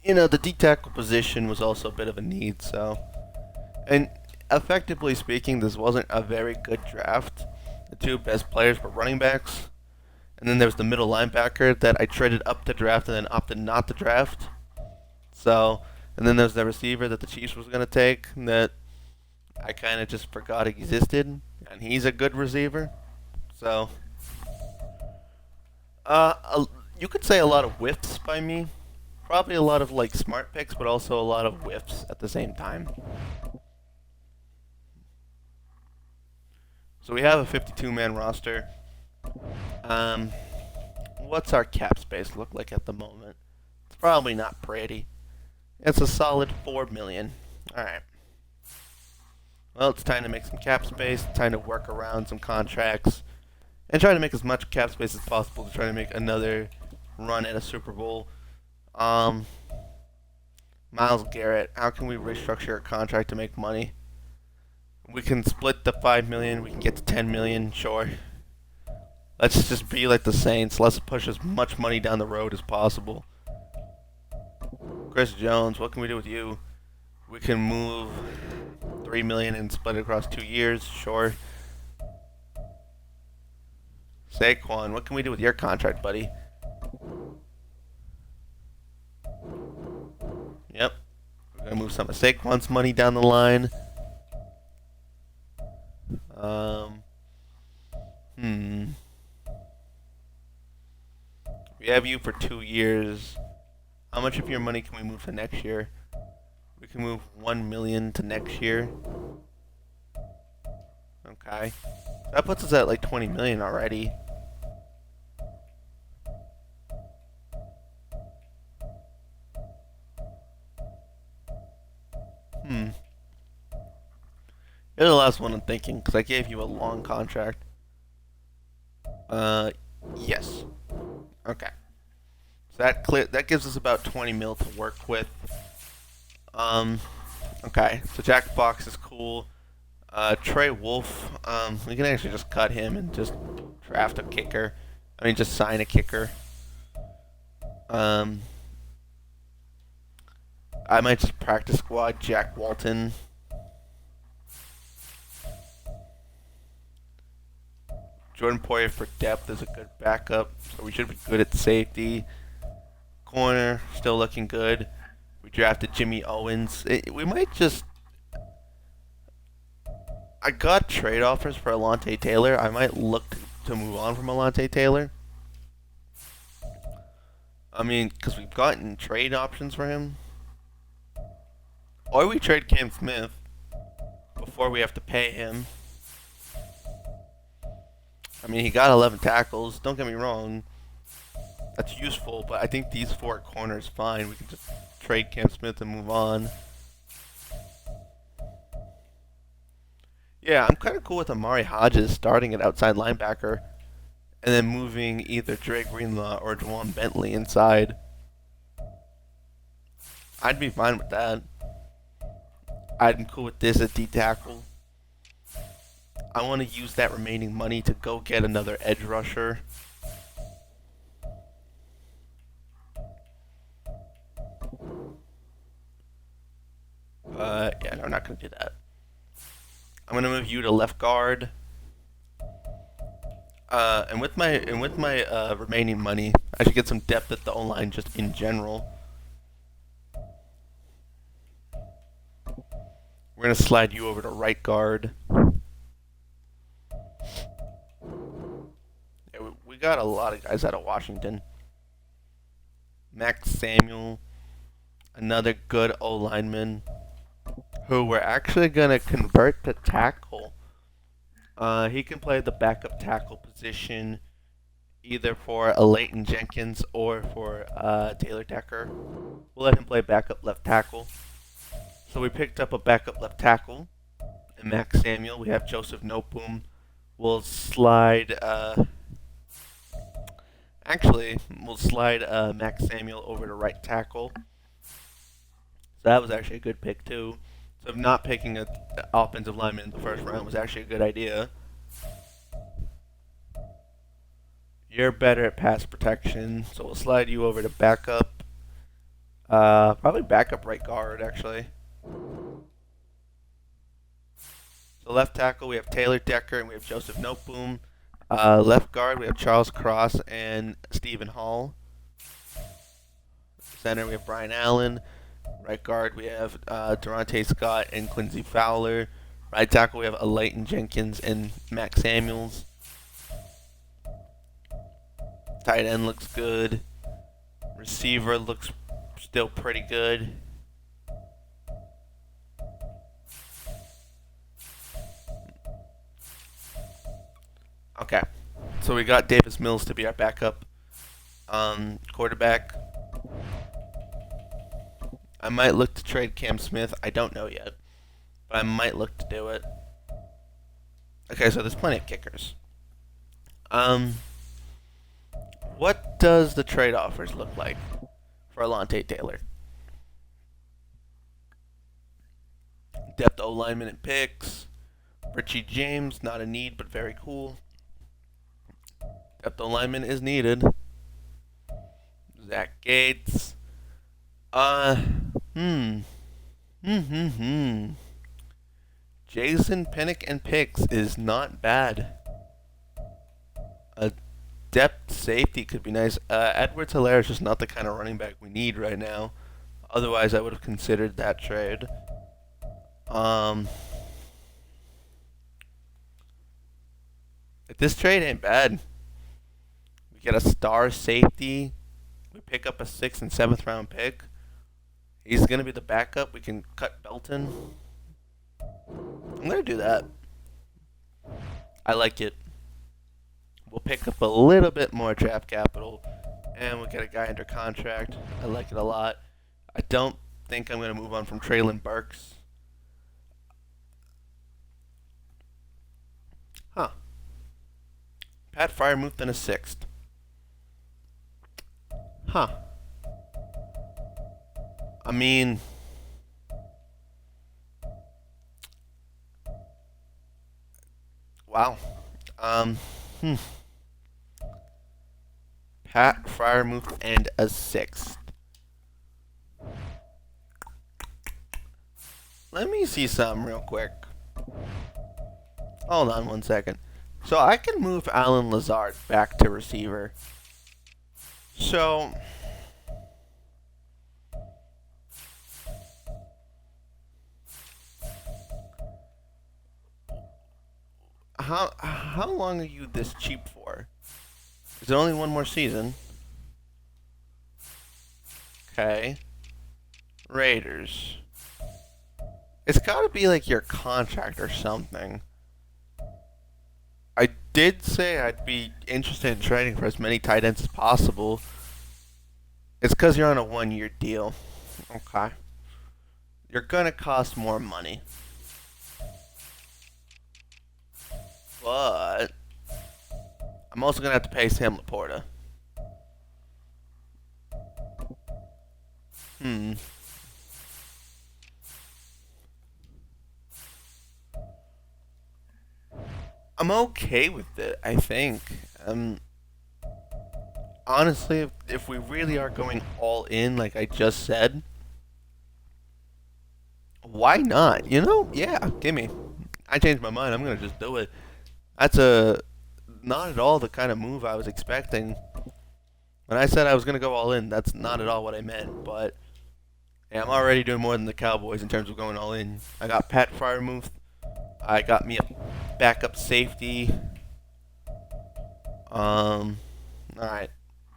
you know, the D tackle position was also a bit of a need, so. And effectively speaking, this wasn't a very good draft. The 2 best players were running backs, and then there was the middle linebacker that I traded up to draft and then opted not to draft. So, and then there's the receiver that the Chiefs was going to take that I kind of just forgot existed, and he's a good receiver. So, you could say a lot of whiffs by me. Probably a lot of like smart picks, but also a lot of whiffs at the same time. So we have a 52-man roster. What's our cap space look like at the moment? It's probably not pretty. It's a solid $4 million. All right. Well, it's time to make some cap space. Time to work around some contracts, and try to make as much cap space as possible to try to make another run at a Super Bowl. Um, Miles Garrett. How can we restructure a contract to make money? We can split the 5 million. We can get to 10 million. Sure. Let's just be like the Saints. Let's push as much money down the road as possible. Chris Jones. What can we do with you? We can move 3 million and split it across 2 years. Sure. Saquon. What can we do with your contract, buddy? Yep. We're gonna move some of Saquon's money down the line. Hmm. We have you for 2 years. How much of your money can we move to next year? We can move 1 million to next year. Okay. That puts us at like 20 million already. You're the last one I'm thinking, because I gave you a long contract. Yes. Okay. So that gives us about 20 mil to work with. Okay. So Jack Fox is cool. Trey Wolf, we can actually just cut him and just draft a kicker. I mean, just sign a kicker. I might just practice squad Jack Walton. Jordan Poyer for depth is a good backup, so we should be good at safety. Corner, still looking good. We drafted Jimmy Owens. We might just... I got trade offers for Alontae Taylor. I might look to move on from Alontae Taylor. I mean, because we've gotten trade options for him. Or we trade Cam Smith before we have to pay him. I mean, he got 11 tackles. Don't get me wrong. That's useful, but I think these 4 corners fine. We can just trade Cam Smith and move on. Yeah, I'm kind of cool with Amari Hodges starting at outside linebacker and then moving either Dre Greenlaw or Juwan Bentley inside. I'd be fine with that. I'm cool with this at D-tackle. I want to use that remaining money to go get another edge rusher. Yeah, no, I'm not going to do that. I'm going to move you to left guard. And with my remaining money, I should get some depth at the O-line just in general. We're going to slide you over to right guard. Yeah, we got a lot of guys out of Washington. Max Samuel, another good O-lineman, who we're actually going to convert to tackle. He can play the backup tackle position either for a Leighton Jenkins or for Taylor Decker. We'll let him play backup left tackle. So we picked up a backup left tackle in Max Samuel. We have Joseph Noteboom. We'll slide... we'll slide Max Samuel over to right tackle. So that was actually a good pick, too. So not picking an offensive lineman in the first round was actually a good idea. You're better at pass protection, so we'll slide you over to backup. Probably backup right guard, actually. So left tackle, we have Taylor Decker and we have Joseph Noteboom. Left guard, we have Charles Cross and Stephen Hall. Center, we have Brian Allen. Right guard, we have Durante Scott and Quincy Fowler. Right tackle, we have Leighton Jenkins and Max Samuels. Tight end looks good. Receiver looks still pretty good. Okay, so we got Davis Mills to be our backup quarterback. I might look to trade Cam Smith. I don't know yet, but I might look to do it. Okay, so there's plenty of kickers. What does the trade offers look like? for Alontae Taylor. Depth O lineman and picks. Richie James, not a need, but very cool. Depth O lineman is needed. Zach Gates. Hmm. Jason Pinnock and picks is not bad. A depth safety could be nice. Edwards Hilaire is just not the kind of running back we need right now. Otherwise, I would have considered that trade. This trade ain't bad. We get a star safety. We pick up a 6th and 7th round pick. He's going to be the backup. We can cut Belton. I'm going to do that. I like it. We'll pick up a little bit more draft capital. And we'll get a guy under contract. I like it a lot. I don't think I'm going to move on from Treylon Burks. Huh. Pat Freiermuth in a 6th. Huh. I mean, wow. Pat Freiermuth and a 6th. Let me see something real quick. Hold on one second. So I can move Allen Lazard back to receiver. So how long are you this cheap for? Is it only one more season? Okay. Raiders. It's got to be like your contract or something. I did say I'd be interested in trading for as many tight ends as possible. It's because you're on a 1-year deal. Okay. You're going to cost more money. But I'm also going to have to pay Sam Laporta. I'm okay with it, I think. Honestly, if we really are going all in, like I just said, why not? You know? Yeah, gimme. I changed my mind. I'm going to just do it. That's not at all the kind of move I was expecting. When I said I was going to go all in, that's not at all what I meant. But yeah, I'm already doing more than the Cowboys in terms of going all in. I got Pat Freiermuth. I got me a backup safety. All right.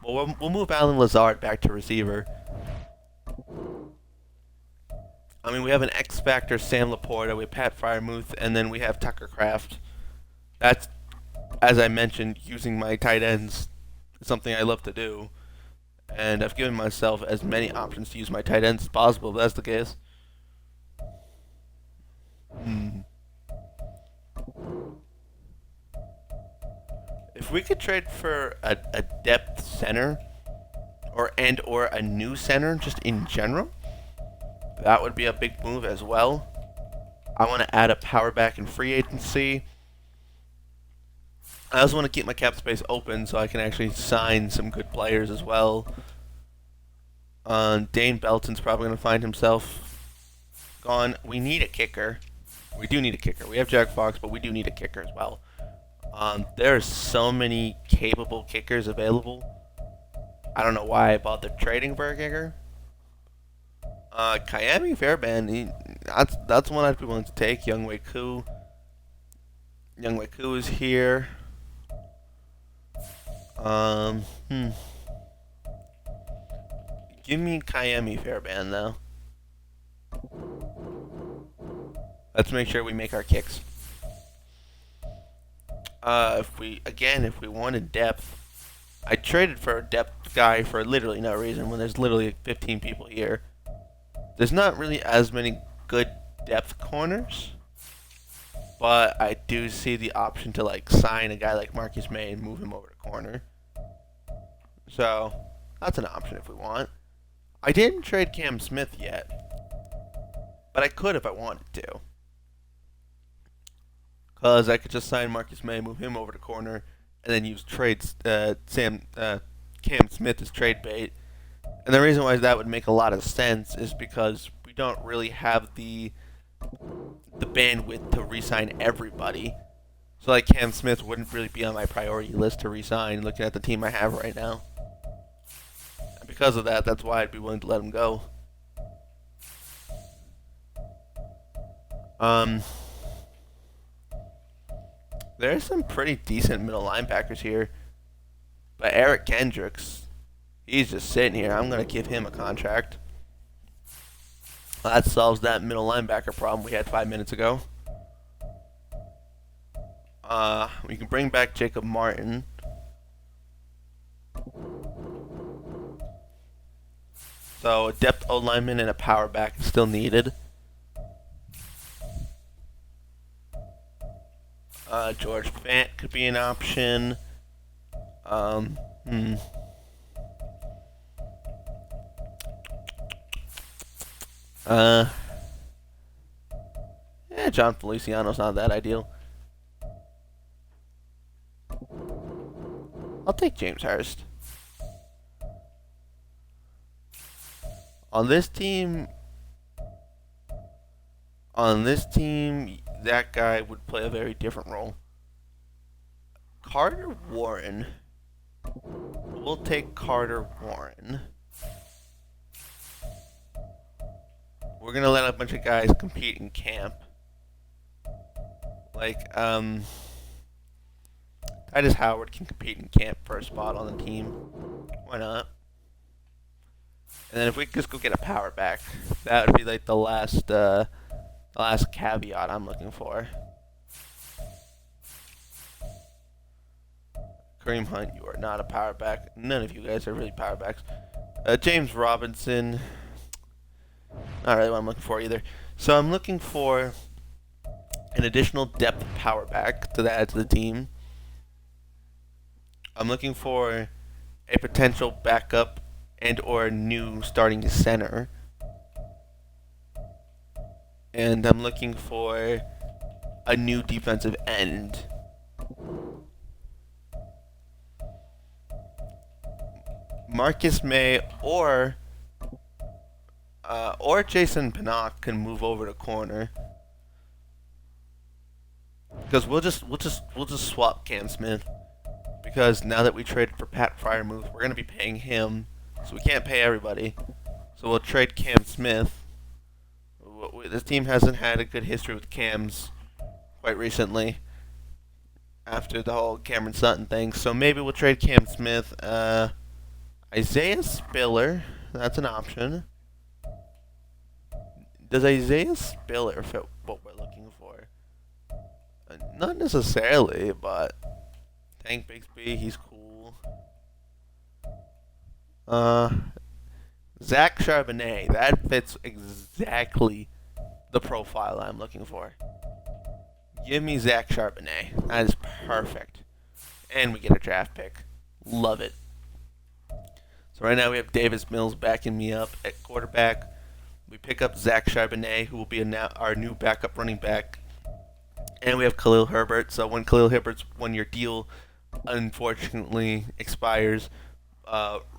Well, we'll move Allen Lazard back to receiver. I mean, we have an X Factor, Sam Laporta, we have Pat Freiermuth, and then we have Tucker Kraft. That's, as I mentioned, using my tight ends is something I love to do. And I've given myself as many options to use my tight ends as possible, if that's the case. If we could trade for a depth center or a new center just in general, that would be a big move as well. I want to add a power back in free agency. I also want to keep my cap space open so I can actually sign some good players as well. Dane Belton's probably going to find himself gone. We need a kicker. We do need a kicker. We have Jack Fox, but we do need a kicker as well. There are so many capable kickers available. I don't know why I bothered trading for a kicker. Kayami Fairbairn, that's one I'd be willing to take. Younghoe Koo. Younghoe Koo is here. Give me Kayami Fairbairn though. Let's make sure we make our kicks. If we wanted depth, I traded for a depth guy for literally no reason when there's literally 15 people here. There's not really as many good depth corners, but I do see the option to like sign a guy like Marcus May and move him over to corner. So that's an option if we want. I didn't trade Cam Smith yet, but I could if I wanted to. Because I could just sign Marcus May, move him over to corner, and then use Cam Smith as trade bait. And the reason why that would make a lot of sense is because we don't really have the bandwidth to re-sign everybody. So like Cam Smith wouldn't really be on my priority list to re-sign looking at the team I have right now. And because of that, that's why I'd be willing to let him go. There's some pretty decent middle linebackers here. But Eric Kendricks, he's just sitting here. I'm going to give him a contract. That solves that middle linebacker problem we had 5 minutes ago. We can bring back Jacob Martin. So a depth O lineman and a power back is still needed. George Fant could be an option. John Feliciano's not that ideal. I'll take James Hurst. On this team, that guy would play a very different role. Carter Warren. We'll take Carter Warren. We're gonna let a bunch of guys compete in camp. Like, Titus Howard can compete in camp for a spot on the team. Why not? And then if we could just go get a power back, that would be like the last caveat I'm looking for. Kareem Hunt, you are not a power back. None of you guys are really power backs. James Robinson, not really what I'm looking for either. So I'm looking for an additional depth power back to add to the team. I'm looking for a potential backup and or new starting center. And I'm looking for a new defensive end. Marcus May or Jason Pinnock can move over to corner. Because we'll just swap Cam Smith. Because now that we traded for Pat Freiermuth, we're gonna be paying him, so we can't pay everybody. So we'll trade Cam Smith. This team hasn't had a good history with Cams quite recently after the whole Cameron Sutton thing. So maybe we'll trade Cam Smith. Isaiah Spiller, that's an option. Does Isaiah Spiller fit what we're looking for? Not necessarily, but Tank Bigsby, he's cool. Zach Charbonnet, that fits exactly the profile I'm looking for. Give me Zach Charbonnet. That is perfect. And we get a draft pick. Love it. So right now we have Davis Mills backing me up at quarterback. We pick up Zach Charbonnet, who will be our new backup running back. And we have Khalil Herbert. So when Khalil Herbert's one-year deal unfortunately expires,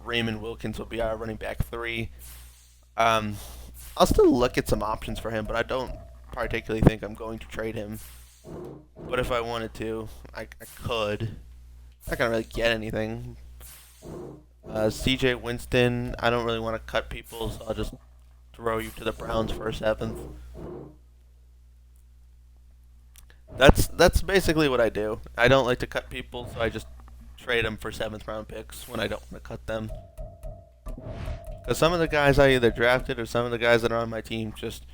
Raymond Wilkins will be our running back 3. I'll still look at some options for him, but I don't particularly think I'm going to trade him. But if I wanted to, I could. I'm not going to really get anything. CJ Winston, I don't really want to cut people, so I'll just throw you to the Browns for a 7th. That's basically what I do. I don't like to cut people, so I just trade them for 7th round picks when I don't want to cut them. Because some of the guys I either drafted or some of the guys that are on my team just,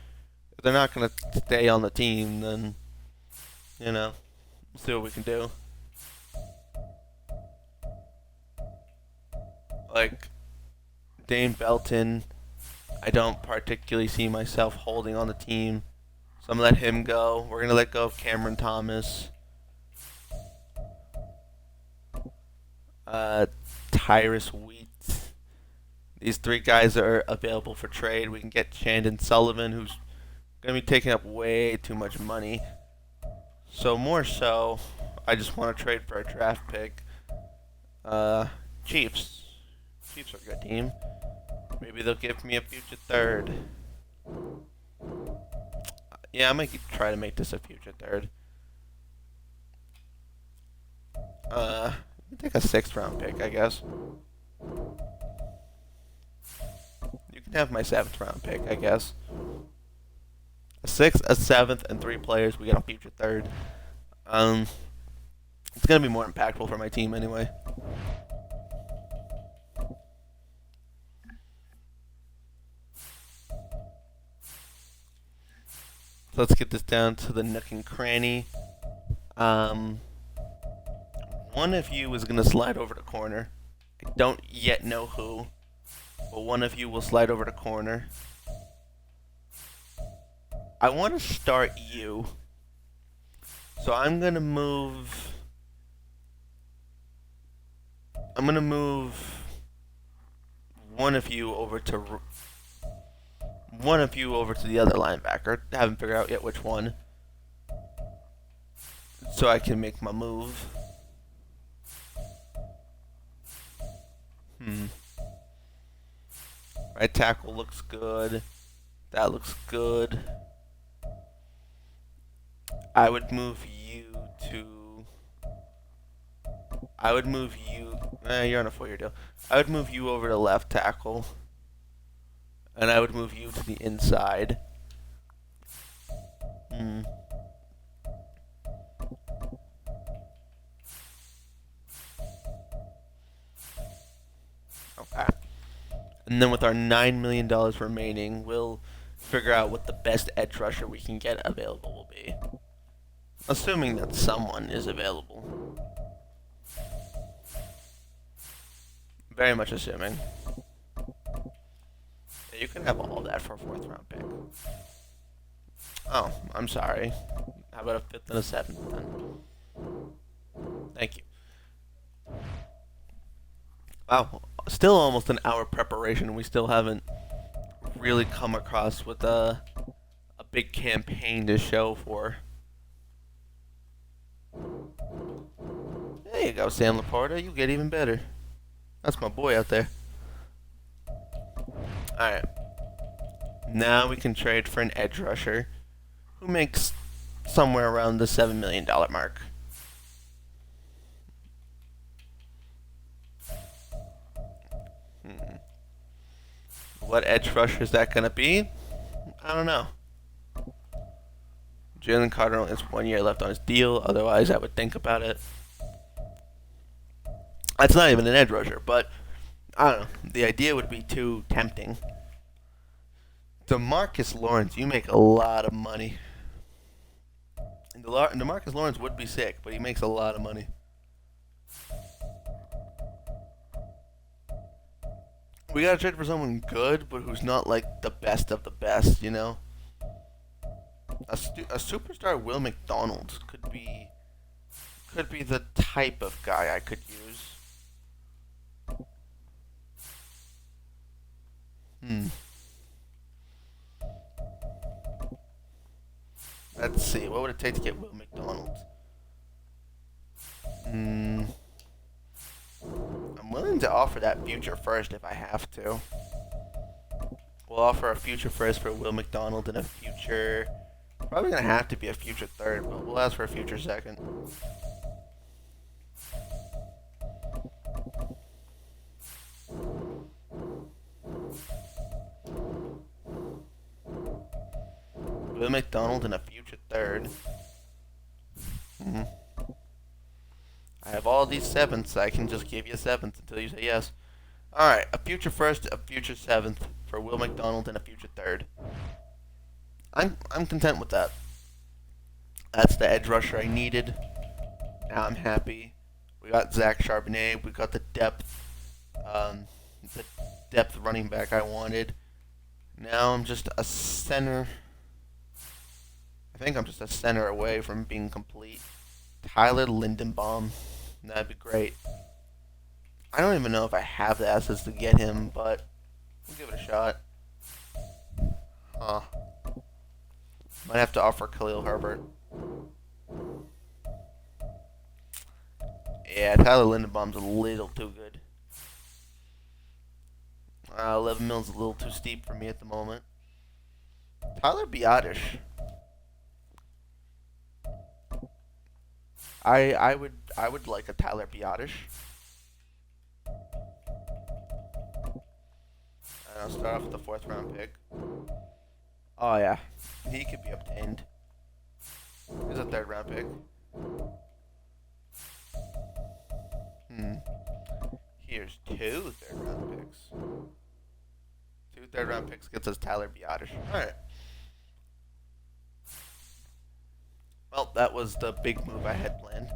if they're not going to stay on the team, then, we'll see what we can do. Like Dane Belton, I don't particularly see myself holding on the team. So I'm going to let him go. We're going to let go of Cameron Thomas. Tyrus Wheat. These three guys are available for trade. We can get Chandon Sullivan, who's going to be taking up way too much money. So more so, I just want to trade for a draft pick. Chiefs. Chiefs are a good team. Maybe they'll give me a future third. Yeah, I might try to make this a future third. Take a 6th round pick, I guess. You can have my 7th round pick, I guess. A 6th, a 7th, and 3 players. We get a future third. It's gonna be more impactful for my team anyway. So let's get this down to the nook and cranny. One of you is gonna slide over to corner. I don't yet know who, but one of you will slide over to corner. I want to start you, so I'm gonna move. I'm gonna move one of you over to the other linebacker. I haven't figured out yet which one, so I can make my move. Right tackle looks good. That looks good. I would move you to. I would move you. You're on a 4-year deal. I would move you over to left tackle. And I would move you to the inside. Okay. And then with our $9 million remaining, we'll figure out what the best edge rusher we can get available will be. Assuming that someone is available. Very much assuming. Yeah, you can have all that for a 4th round pick. Oh, I'm sorry. How about a 5th and a 7th then? Thank you. Wow, still almost an hour preparation, and we still haven't really come across with a big campaign to show for. There you go, Sam Laporta. You get even better. That's my boy out there. Alright. Now we can trade for an edge rusher who makes somewhere around the $7 million mark. What edge rusher is that going to be? I don't know. Jalen Carter only has 1 year left on his deal. Otherwise, I would think about it. That's not even an edge rusher, but I don't know. The idea would be too tempting. DeMarcus Lawrence, you make a lot of money. And DeMarcus Lawrence would be sick, but he makes a lot of money. We gotta trade for someone good, but who's not like the best of the best, you know? A superstar Will McDonald could be the type of guy I could use. Let's see. What would it take to get Will McDonald? I'm willing to offer that future first if I have to. We'll offer a future first for Will McDonald and a future. Probably gonna have to be a future third, but we'll ask for a future second. Will McDonald and a future third. I have all these 7ths, so I can just give you a 7th until you say yes. Alright, a future first, a future 7th for Will McDonald and a future third. I'm content with that. That's the edge rusher I needed. Now I'm happy. We got Zach Charbonnet. We got the depth running back I wanted. Now I'm just a center. I think I'm just a center away from being complete. Tyler Lindenbaum. That'd be great. I don't even know if I have the assets to get him, but We'll give it a shot. Huh. Might have to offer Khalil Herbert. Yeah, Tyler Linderbaum's a little too good. 11 mils is a little too steep for me at the moment. Tyler Biadasz. I would like a Tyler Biadasz. And I'll start off with the 4th round pick. Oh yeah, he could be obtained. Here's a 3rd round pick. Here's 2 3rd round picks. 2 3rd round picks gets us Tyler Biadasz. Alright. Well, that was the big move I had planned.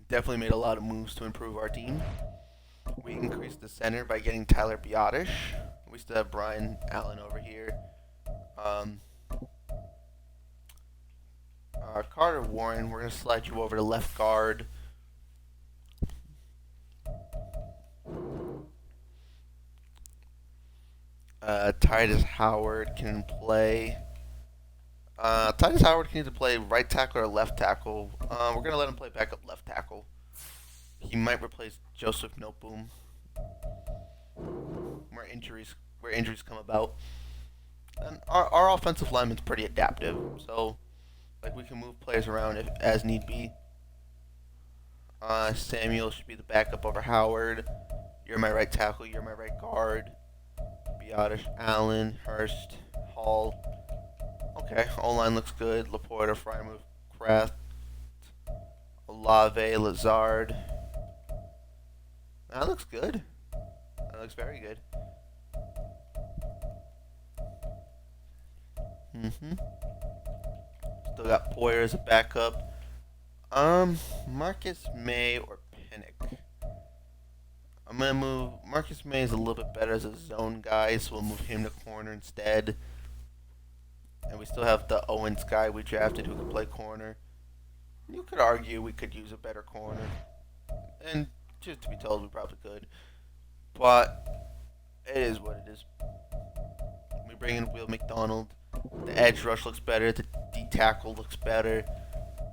Definitely made a lot of moves to improve our team. We increased the center by getting Tyler Biadasz. We still have Brian Allen over here. Carter Warren, we're going to slide you over to left guard. Titus Howard can play. Titus Howard can either play right tackle or left tackle. We're going to let him play backup left tackle. He might replace Joseph Noteboom where injuries come about. And our offensive lineman's pretty adaptive, so like we can move players around if as need be. Samuel should be the backup over Howard. You're my right tackle. You're my right guard. Biadasz, Allen, Hurst, Hall. Okay, O-line looks good. Laporta, Frymouth, Kraft, Olave, Lazard. That looks good. That looks very good. Still got Poyer as a backup. Marcus May or Pinnock. I'm gonna move. Marcus May is a little bit better as a zone guy, so we'll move him to corner instead. And we still have the Owens guy we drafted who can play corner. You could argue we could use a better corner. And just to be told, we probably could. But it is what it is. We bring in Will McDonald. The edge rush looks better. The D tackle looks better.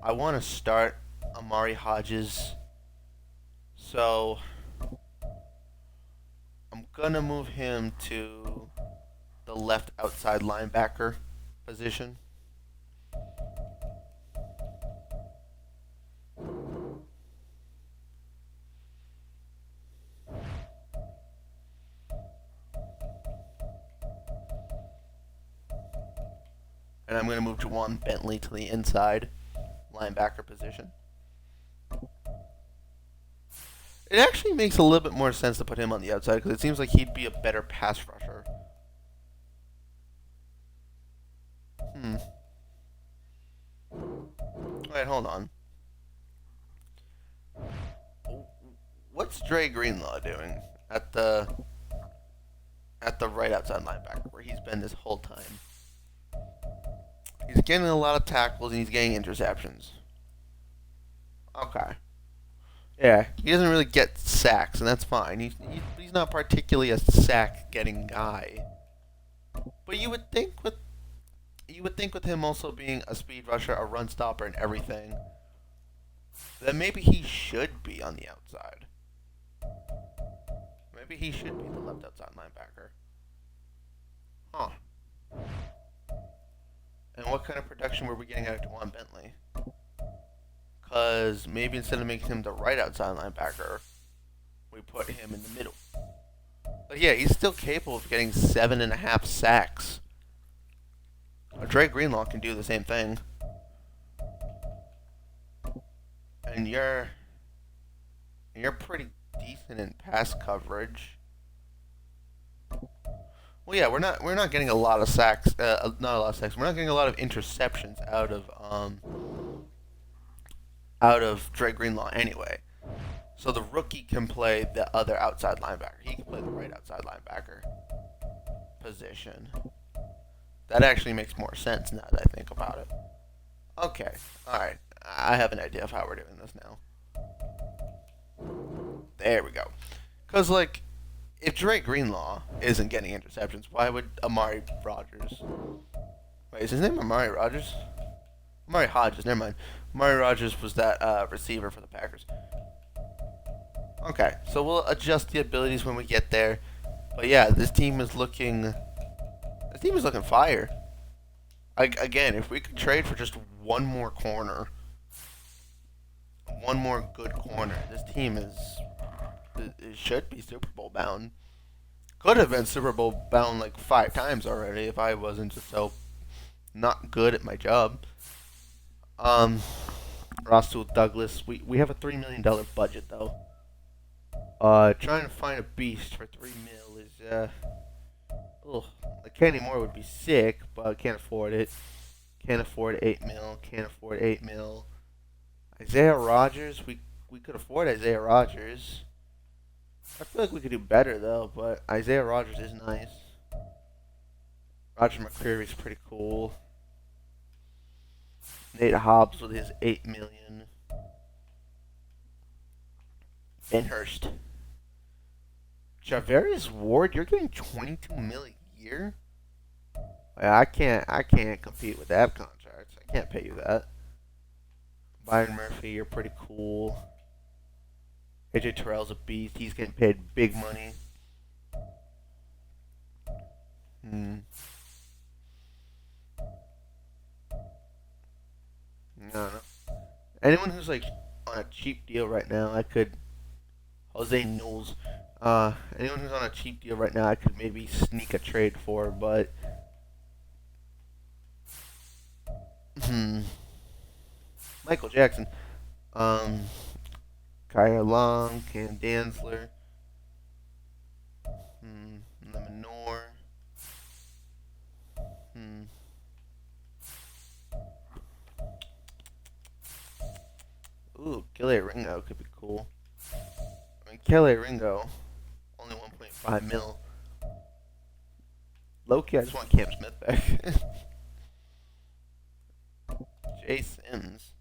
I want to start Amari Hodges. So I'm going to move him to the left outside linebacker position. And I'm going to move Juwan Bentley to the inside linebacker position. It actually makes a little bit more sense to put him on the outside because it seems like he'd be a better pass rusher. Alright, hold on. What's Dre Greenlaw doing at the right outside linebacker where he's been this whole time? He's getting a lot of tackles and he's getting interceptions. Okay. Yeah, he doesn't really get sacks, and that's fine. He's not particularly a sack-getting guy. But you would think with him also being a speed rusher, a run stopper, and everything, that maybe he should be on the outside. Maybe he should be the left outside linebacker. Huh. And what kind of production were we getting out of Juwan Bentley? Because maybe instead of making him the right outside linebacker, we put him in the middle. But yeah, he's still capable of getting 7.5 sacks. Dre Greenlaw can do the same thing. And you're pretty decent in pass coverage. Well, yeah, we're not getting a lot of sacks. Not a lot of sacks. We're not getting a lot of interceptions out of Dre Greenlaw anyway. So the rookie can play the other outside linebacker. He can play the right outside linebacker position. That actually makes more sense now that I think about it. Okay, alright. I have an idea of how we're doing this now. There we go. Because, like, if Dre Greenlaw isn't getting interceptions, why would Amari Rogers? Wait, is his name Amari Rogers? Amari Hodges, never mind. Amari Rogers was that receiver for the Packers. Okay, so we'll adjust the abilities when we get there. But yeah, this team is looking. This team is looking fire. Again, if we could trade for just one more corner, one more good corner, this team is. It should be Super Bowl bound. Could have been Super Bowl bound like 5 times already if I wasn't just so not good at my job. Russell Douglas, we have a $3 million budget though. Trying to find a beast for 3 mil is like Kenny Moore would be sick, but I can't afford it. Can't afford 8 mil. Can't afford 8 mil. Isaiah Rogers, we could afford Isaiah Rogers. I feel like we could do better though, but Isaiah Rogers is nice. Roger McCreary's pretty cool. Nate Hobbs with his 8 million. Ben Hurst. Javarius Ward, you're getting 22 mil a year? I can't compete with that contract. I can't pay you that. Byron Murphy, you're pretty cool. AJ Terrell's a beast. He's getting paid big money. No. Anyone who's like on a cheap deal right now, I could. Jose Knowles. Anyone who's on a cheap deal right now, I could maybe sneak a trade for, but. Michael Jackson. Kyle Long, Cam Dantzler. Lemonor. Ooh, Kelly Ringo could be cool. I mean, Kelly Ringo, only 1.5 mil. Low-key, I just want Cam Smith back. Jay Sims.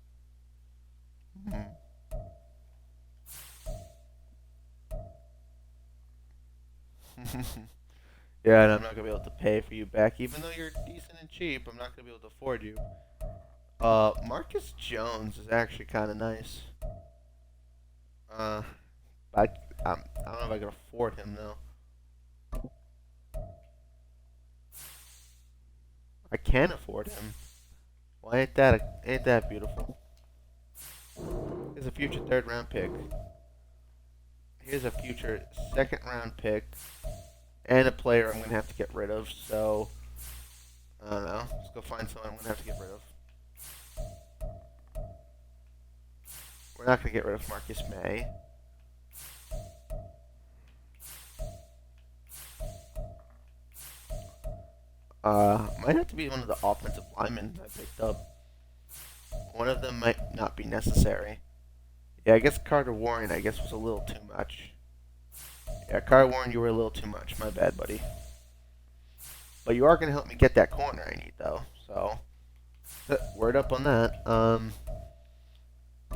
Yeah, and I'm not gonna be able to pay for you back, even though you're decent and cheap. I'm not gonna be able to afford you. Marcus Jones is actually kind of nice. I I don't know if I can afford him though. I can afford him. Well, ain't that beautiful? Here's a future 3rd-round pick. Here's a future 2nd-round pick, and a player I'm gonna have to get rid of. So I don't know. Let's go find someone I'm gonna have to get rid of. We're not gonna get rid of Marcus May. Might have to be one of the offensive linemen I picked up. One of them might not be necessary. Yeah, I guess Carter Warren, was a little too much. Yeah, Carter Warren, you were a little too much. My bad, buddy. But you are going to help me get that corner I need, though. So, word up on that.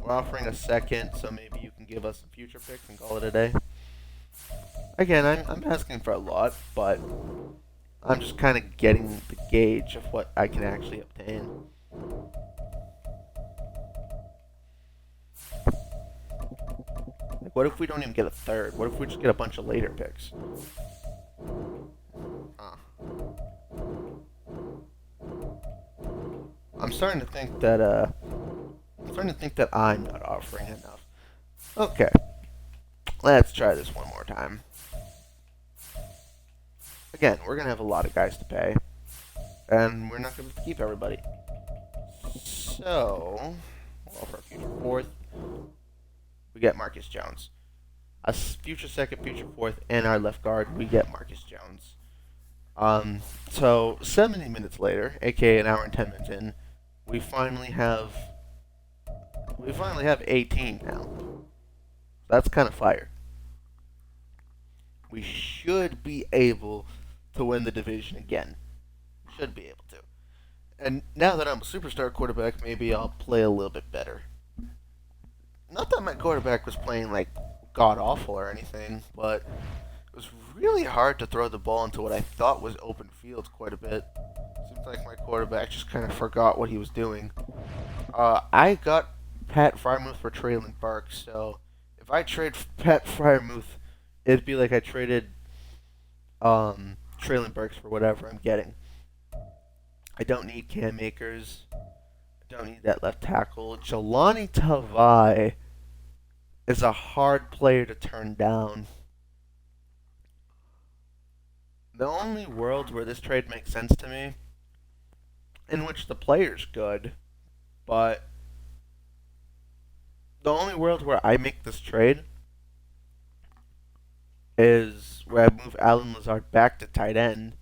We're offering a 2nd, so maybe you can give us some future picks and call it a day. Again, I'm asking for a lot, but I'm just kind of getting the gauge of what I can actually obtain. Like, what if we don't even get a 3rd? What if we just get a bunch of later picks? I'm starting to think that I'm not offering enough. Okay, let's try this one more time. Again, we're gonna have a lot of guys to pay, and we're not gonna keep everybody. So, we'll offer a future 4th. We get Marcus Jones. A future 2nd, future 4th, and our left guard, we get Marcus Jones. So 70 minutes later, aka an hour and 10 minutes in, we finally have 18 now. That's kind of fire. We should be able to win the division again. Should be able to. And now that I'm a superstar quarterback, maybe I'll play a little bit better. Not that my quarterback was playing like god awful or anything, but it was really hard to throw the ball into what I thought was open fields quite a bit. Seems like my quarterback just kind of forgot what he was doing. I got Pat Fryermuth for Traylon Burks, so if I trade Pat Fryermuth, it'd be like I traded Traylon Burks for whatever I'm getting. I don't need Cam Akers. I don't need that left tackle. Jelani Tavai is a hard player to turn down. The only world where this trade makes sense to me, in which the player's good, but the only world where I make this trade is where I move Allen Lazard back to tight end,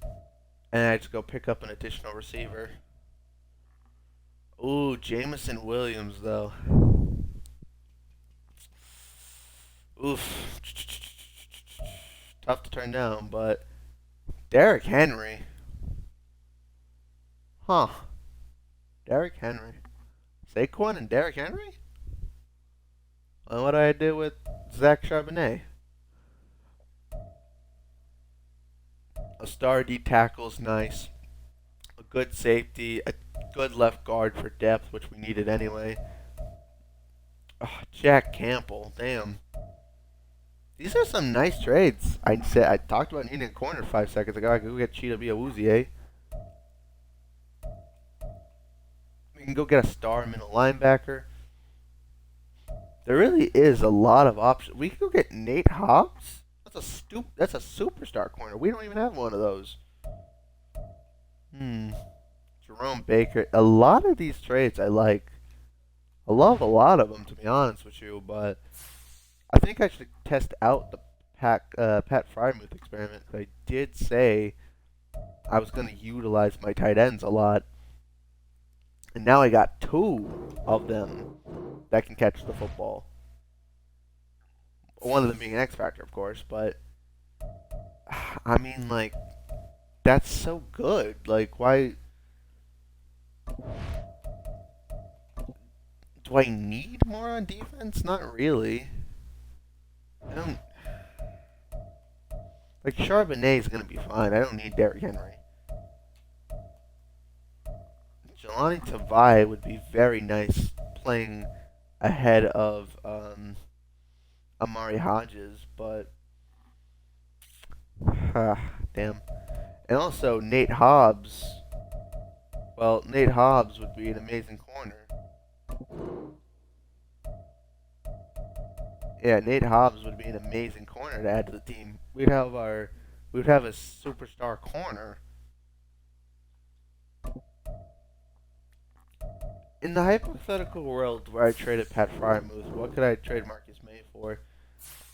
and I just go pick up an additional receiver. Ooh, Jameson Williams, though. Oof. Tough to turn down, but Derrick Henry. Huh. Derrick Henry. Saquon and Derrick Henry? And what do I do with Zach Charbonnet? A star D tackle's nice. A good safety. A good left guard for depth, which we needed anyway. Oh, Jack Campbell. Damn. These are some nice trades. I talked about needing a corner 5 seconds ago. I could go get Cheetah Awuzie. We can go get a star middle linebacker. There really is a lot of options. We could go get Nate Hobbs. That's a superstar corner. We don't even have one of those. Jerome Baker. A lot of these trades I like. I love a lot of them, to be honest with you, but I think I should test out the Pat Fryermuth experiment, because I did say I was going to utilize my tight ends a lot. And now I got two of them that can catch the football. One of them being an X Factor, of course, but I mean, like, that's so good. Like, why do I need more on defense? Not really. I don't. Like, Charbonnet is going to be fine. I don't need Derrick Henry. Jelani Tavai would be very nice playing ahead of Amari Hodges, but damn. And also Nate Hobbs. Well, Nate Hobbs would be an amazing corner. Yeah, Nate Hobbs would be an amazing corner to add to the team. We'd have a superstar corner. In the hypothetical world where I traded Pat Fryermuth, what could I trade Marcus May for?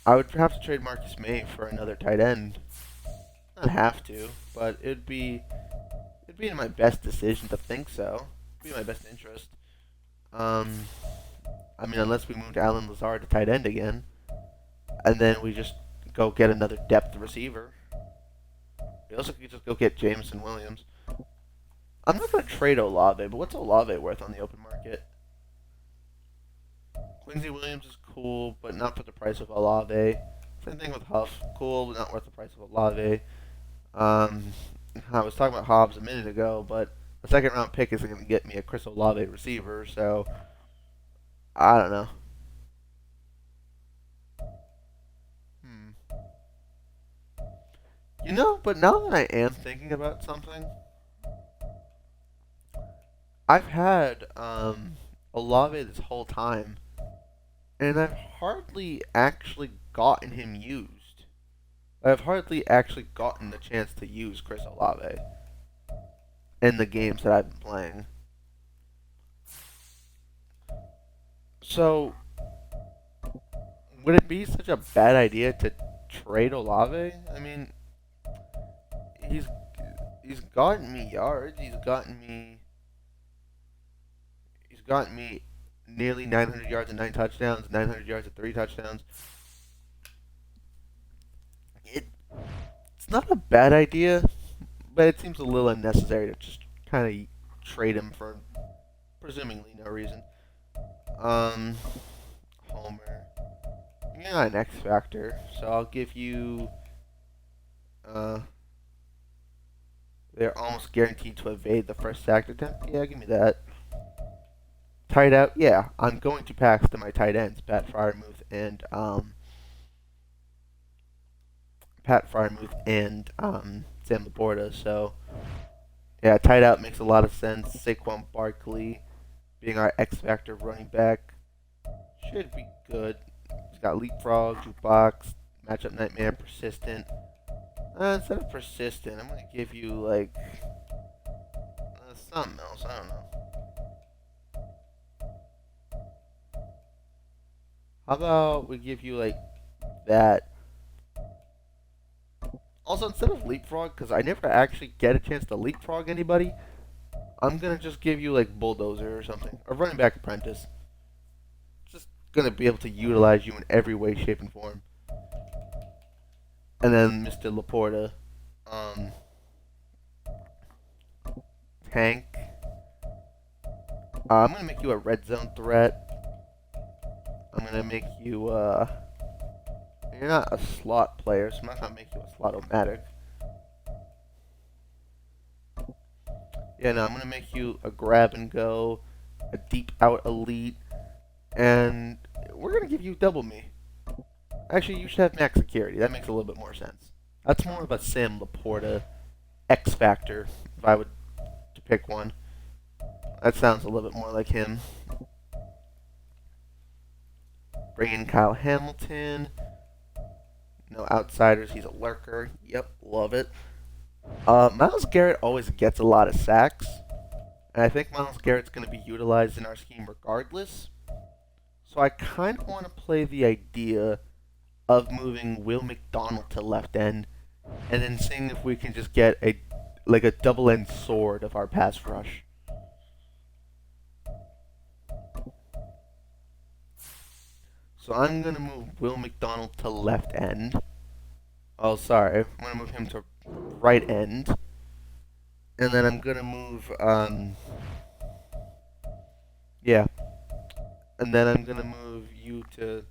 I would have to trade Marcus May for another tight end. Not have to, but it'd be in my best decision to think so. It'd be in my best interest. I mean, unless we moved Allen Lazard to tight end again, and then we just go get another depth receiver. We also could just go get Jameson Williams. I'm not going to trade Olave, but what's Olave worth on the open market? Quincy Williams is cool, but not for the price of Olave. Same thing with Huff. Cool, but not worth the price of Olave. I was talking about Hobbs a minute ago, but a second round pick isn't going to get me a Chris Olave receiver, so I don't know. You know, but now that I am thinking about something, I've had Olave this whole time, and I've hardly actually gotten him used. I've hardly actually gotten the chance to use Chris Olave in the games that I've been playing. So, would it be such a bad idea to trade Olave? I mean, he's gotten me yards. He's gotten me nearly 900 yards and 9 touchdowns, 900 yards and 3 touchdowns. It's not a bad idea, but it seems a little unnecessary to just kind of trade him for presumably no reason. Homer. You're not an X Factor, so I'll give you. They're almost guaranteed to evade the first sack attempt. Yeah, give me that. Tight out. Yeah, I'm going to pass to my tight ends, Pat Fryermuth and Sam Laporta. So yeah, tight out makes a lot of sense. Saquon Barkley being our X Factor running back should be good. He's got leapfrog, jukebox, matchup nightmare, persistent. Instead of persistent, I'm gonna give you like something else. I don't know. How about we give you like that? Also, instead of leapfrog, because I never actually get a chance to leapfrog anybody, I'm gonna just give you like bulldozer or something, or running back apprentice. Just gonna be able to utilize you in every way, shape, and form. And then Mr. Laporta, tank. I'm gonna make you a red zone threat. I'm gonna make you. You're not a slot player, so I'm not gonna make you a slot-o-matic. Yeah, no, I'm gonna make you a grab and go, a deep out elite, and we're gonna give you double me. Actually, you should have max security. That makes a little bit more sense. That's more of a Sam Laporta X Factor, if I would to pick one. That sounds a little bit more like him. Bring in Kyle Hamilton. No outsiders. He's a lurker. Yep, love it. Myles Garrett always gets a lot of sacks. And I think Myles Garrett's going to be utilized in our scheme regardless. So I kind of want to play the idea of moving Will McDonald to left end and then seeing if we can just get a double-end sword of our pass rush. So I'm going to move Will McDonald to left end. Oh, sorry. I'm going to move him to right end. And then I'm going to move, yeah. And then I'm going to move you to,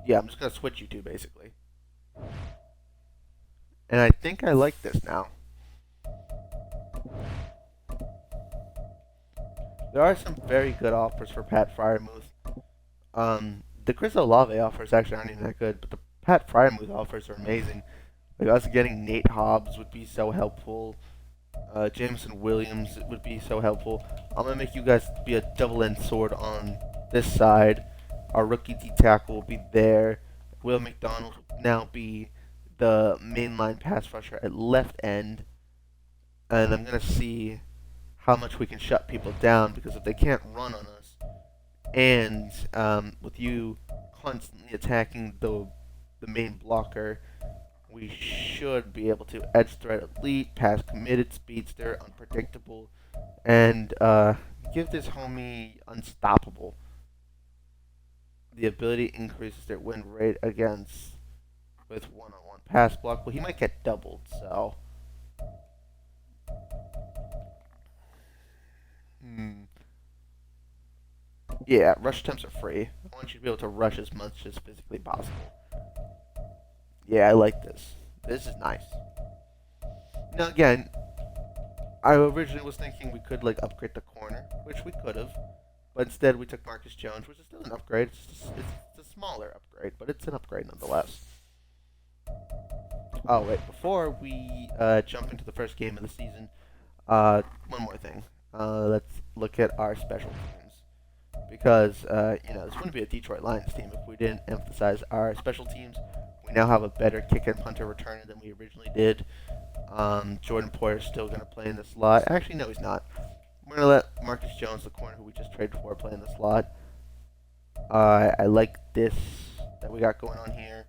yeah, I'm just going to switch you two, basically. And I think I like this now. There are some very good offers for Pat Fryermuth. The Chris Olave offers actually aren't even that good, but the Pat Fryermuth offers are amazing. Like us getting Nate Hobbs would be so helpful. Jameson Williams would be so helpful. I'm gonna make you guys be a double-end sword on this side. Our rookie D tackle will be there. Will McDonald will now be the mainline pass rusher at left end, and I'm gonna see how much we can shut people down, because if they can't run on us, and with you constantly attacking the main blocker, we should be able to edge threat elite, pass committed, speedster, unpredictable, and give this homie unstoppable. The ability increases their win rate against with one-on-one pass block. Well, he might get doubled, so. Yeah, rush attempts are free. I want you to be able to rush as much as physically possible. Yeah, I like this. This is nice. Now again, I originally was thinking we could like upgrade the corner, which we could have, but instead we took Marcus Jones, which is still an upgrade. It's a smaller upgrade, but it's an upgrade nonetheless. Oh wait, before we jump into the first game of the season, one more thing. Let's look at our special teams, because this wouldn't be a Detroit Lions team if we didn't emphasize our special teams. We now have a better kick and punter returner than we originally did. Jordan Poyer's still going to play in the slot. Actually, no, he's not. We're going to let Marcus Jones, the corner who we just traded for, play in the slot. I like this that we got going on here.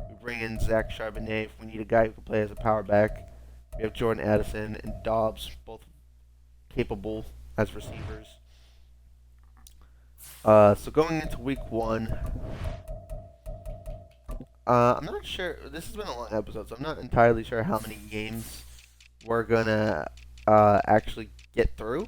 We bring in Zach Charbonnet if we need a guy who can play as a power back. We have Jordan Addison and Dobbs, both capable as receivers. So going into week 1, I'm not sure. This has been a long episode, so I'm not entirely sure how many games we're gonna actually get through.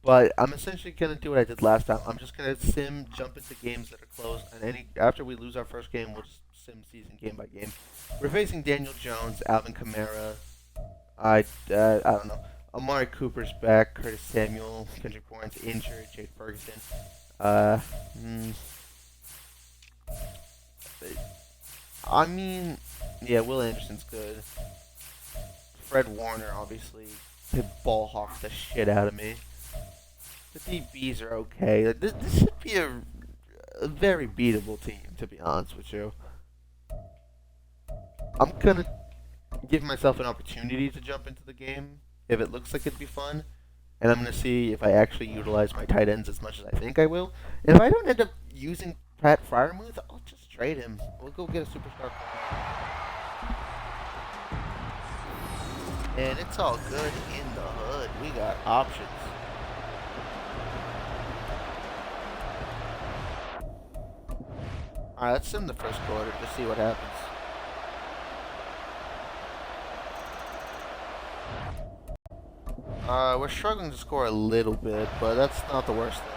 But I'm essentially gonna do what I did last time. I'm just gonna sim jump into games that are close, and after we lose our first game, we'll just sim season game by game. We're facing Daniel Jones, Alvin Kamara. I don't know. Amari Cooper's back. Curtis Samuel, Kendrick Bourne's injured. Jake Ferguson. Uh, mm, I mean, yeah, Will Anderson's good. Fred Warner obviously could ball hawk the shit out of me. The DBs are okay. Like, this should be a very beatable team, to be honest with you. I'm gonna give myself an opportunity to jump into the game if it looks like it'd be fun, and I'm gonna see if I actually utilize my tight ends as much as I think I will. And if I don't end up using Pat Fryermuth, I'll just trade him. We'll go get a superstar. And it's all good in the hood. We got options. Alright, let's sim the first quarter to see what happens. We're struggling to score a little bit, but that's not the worst thing.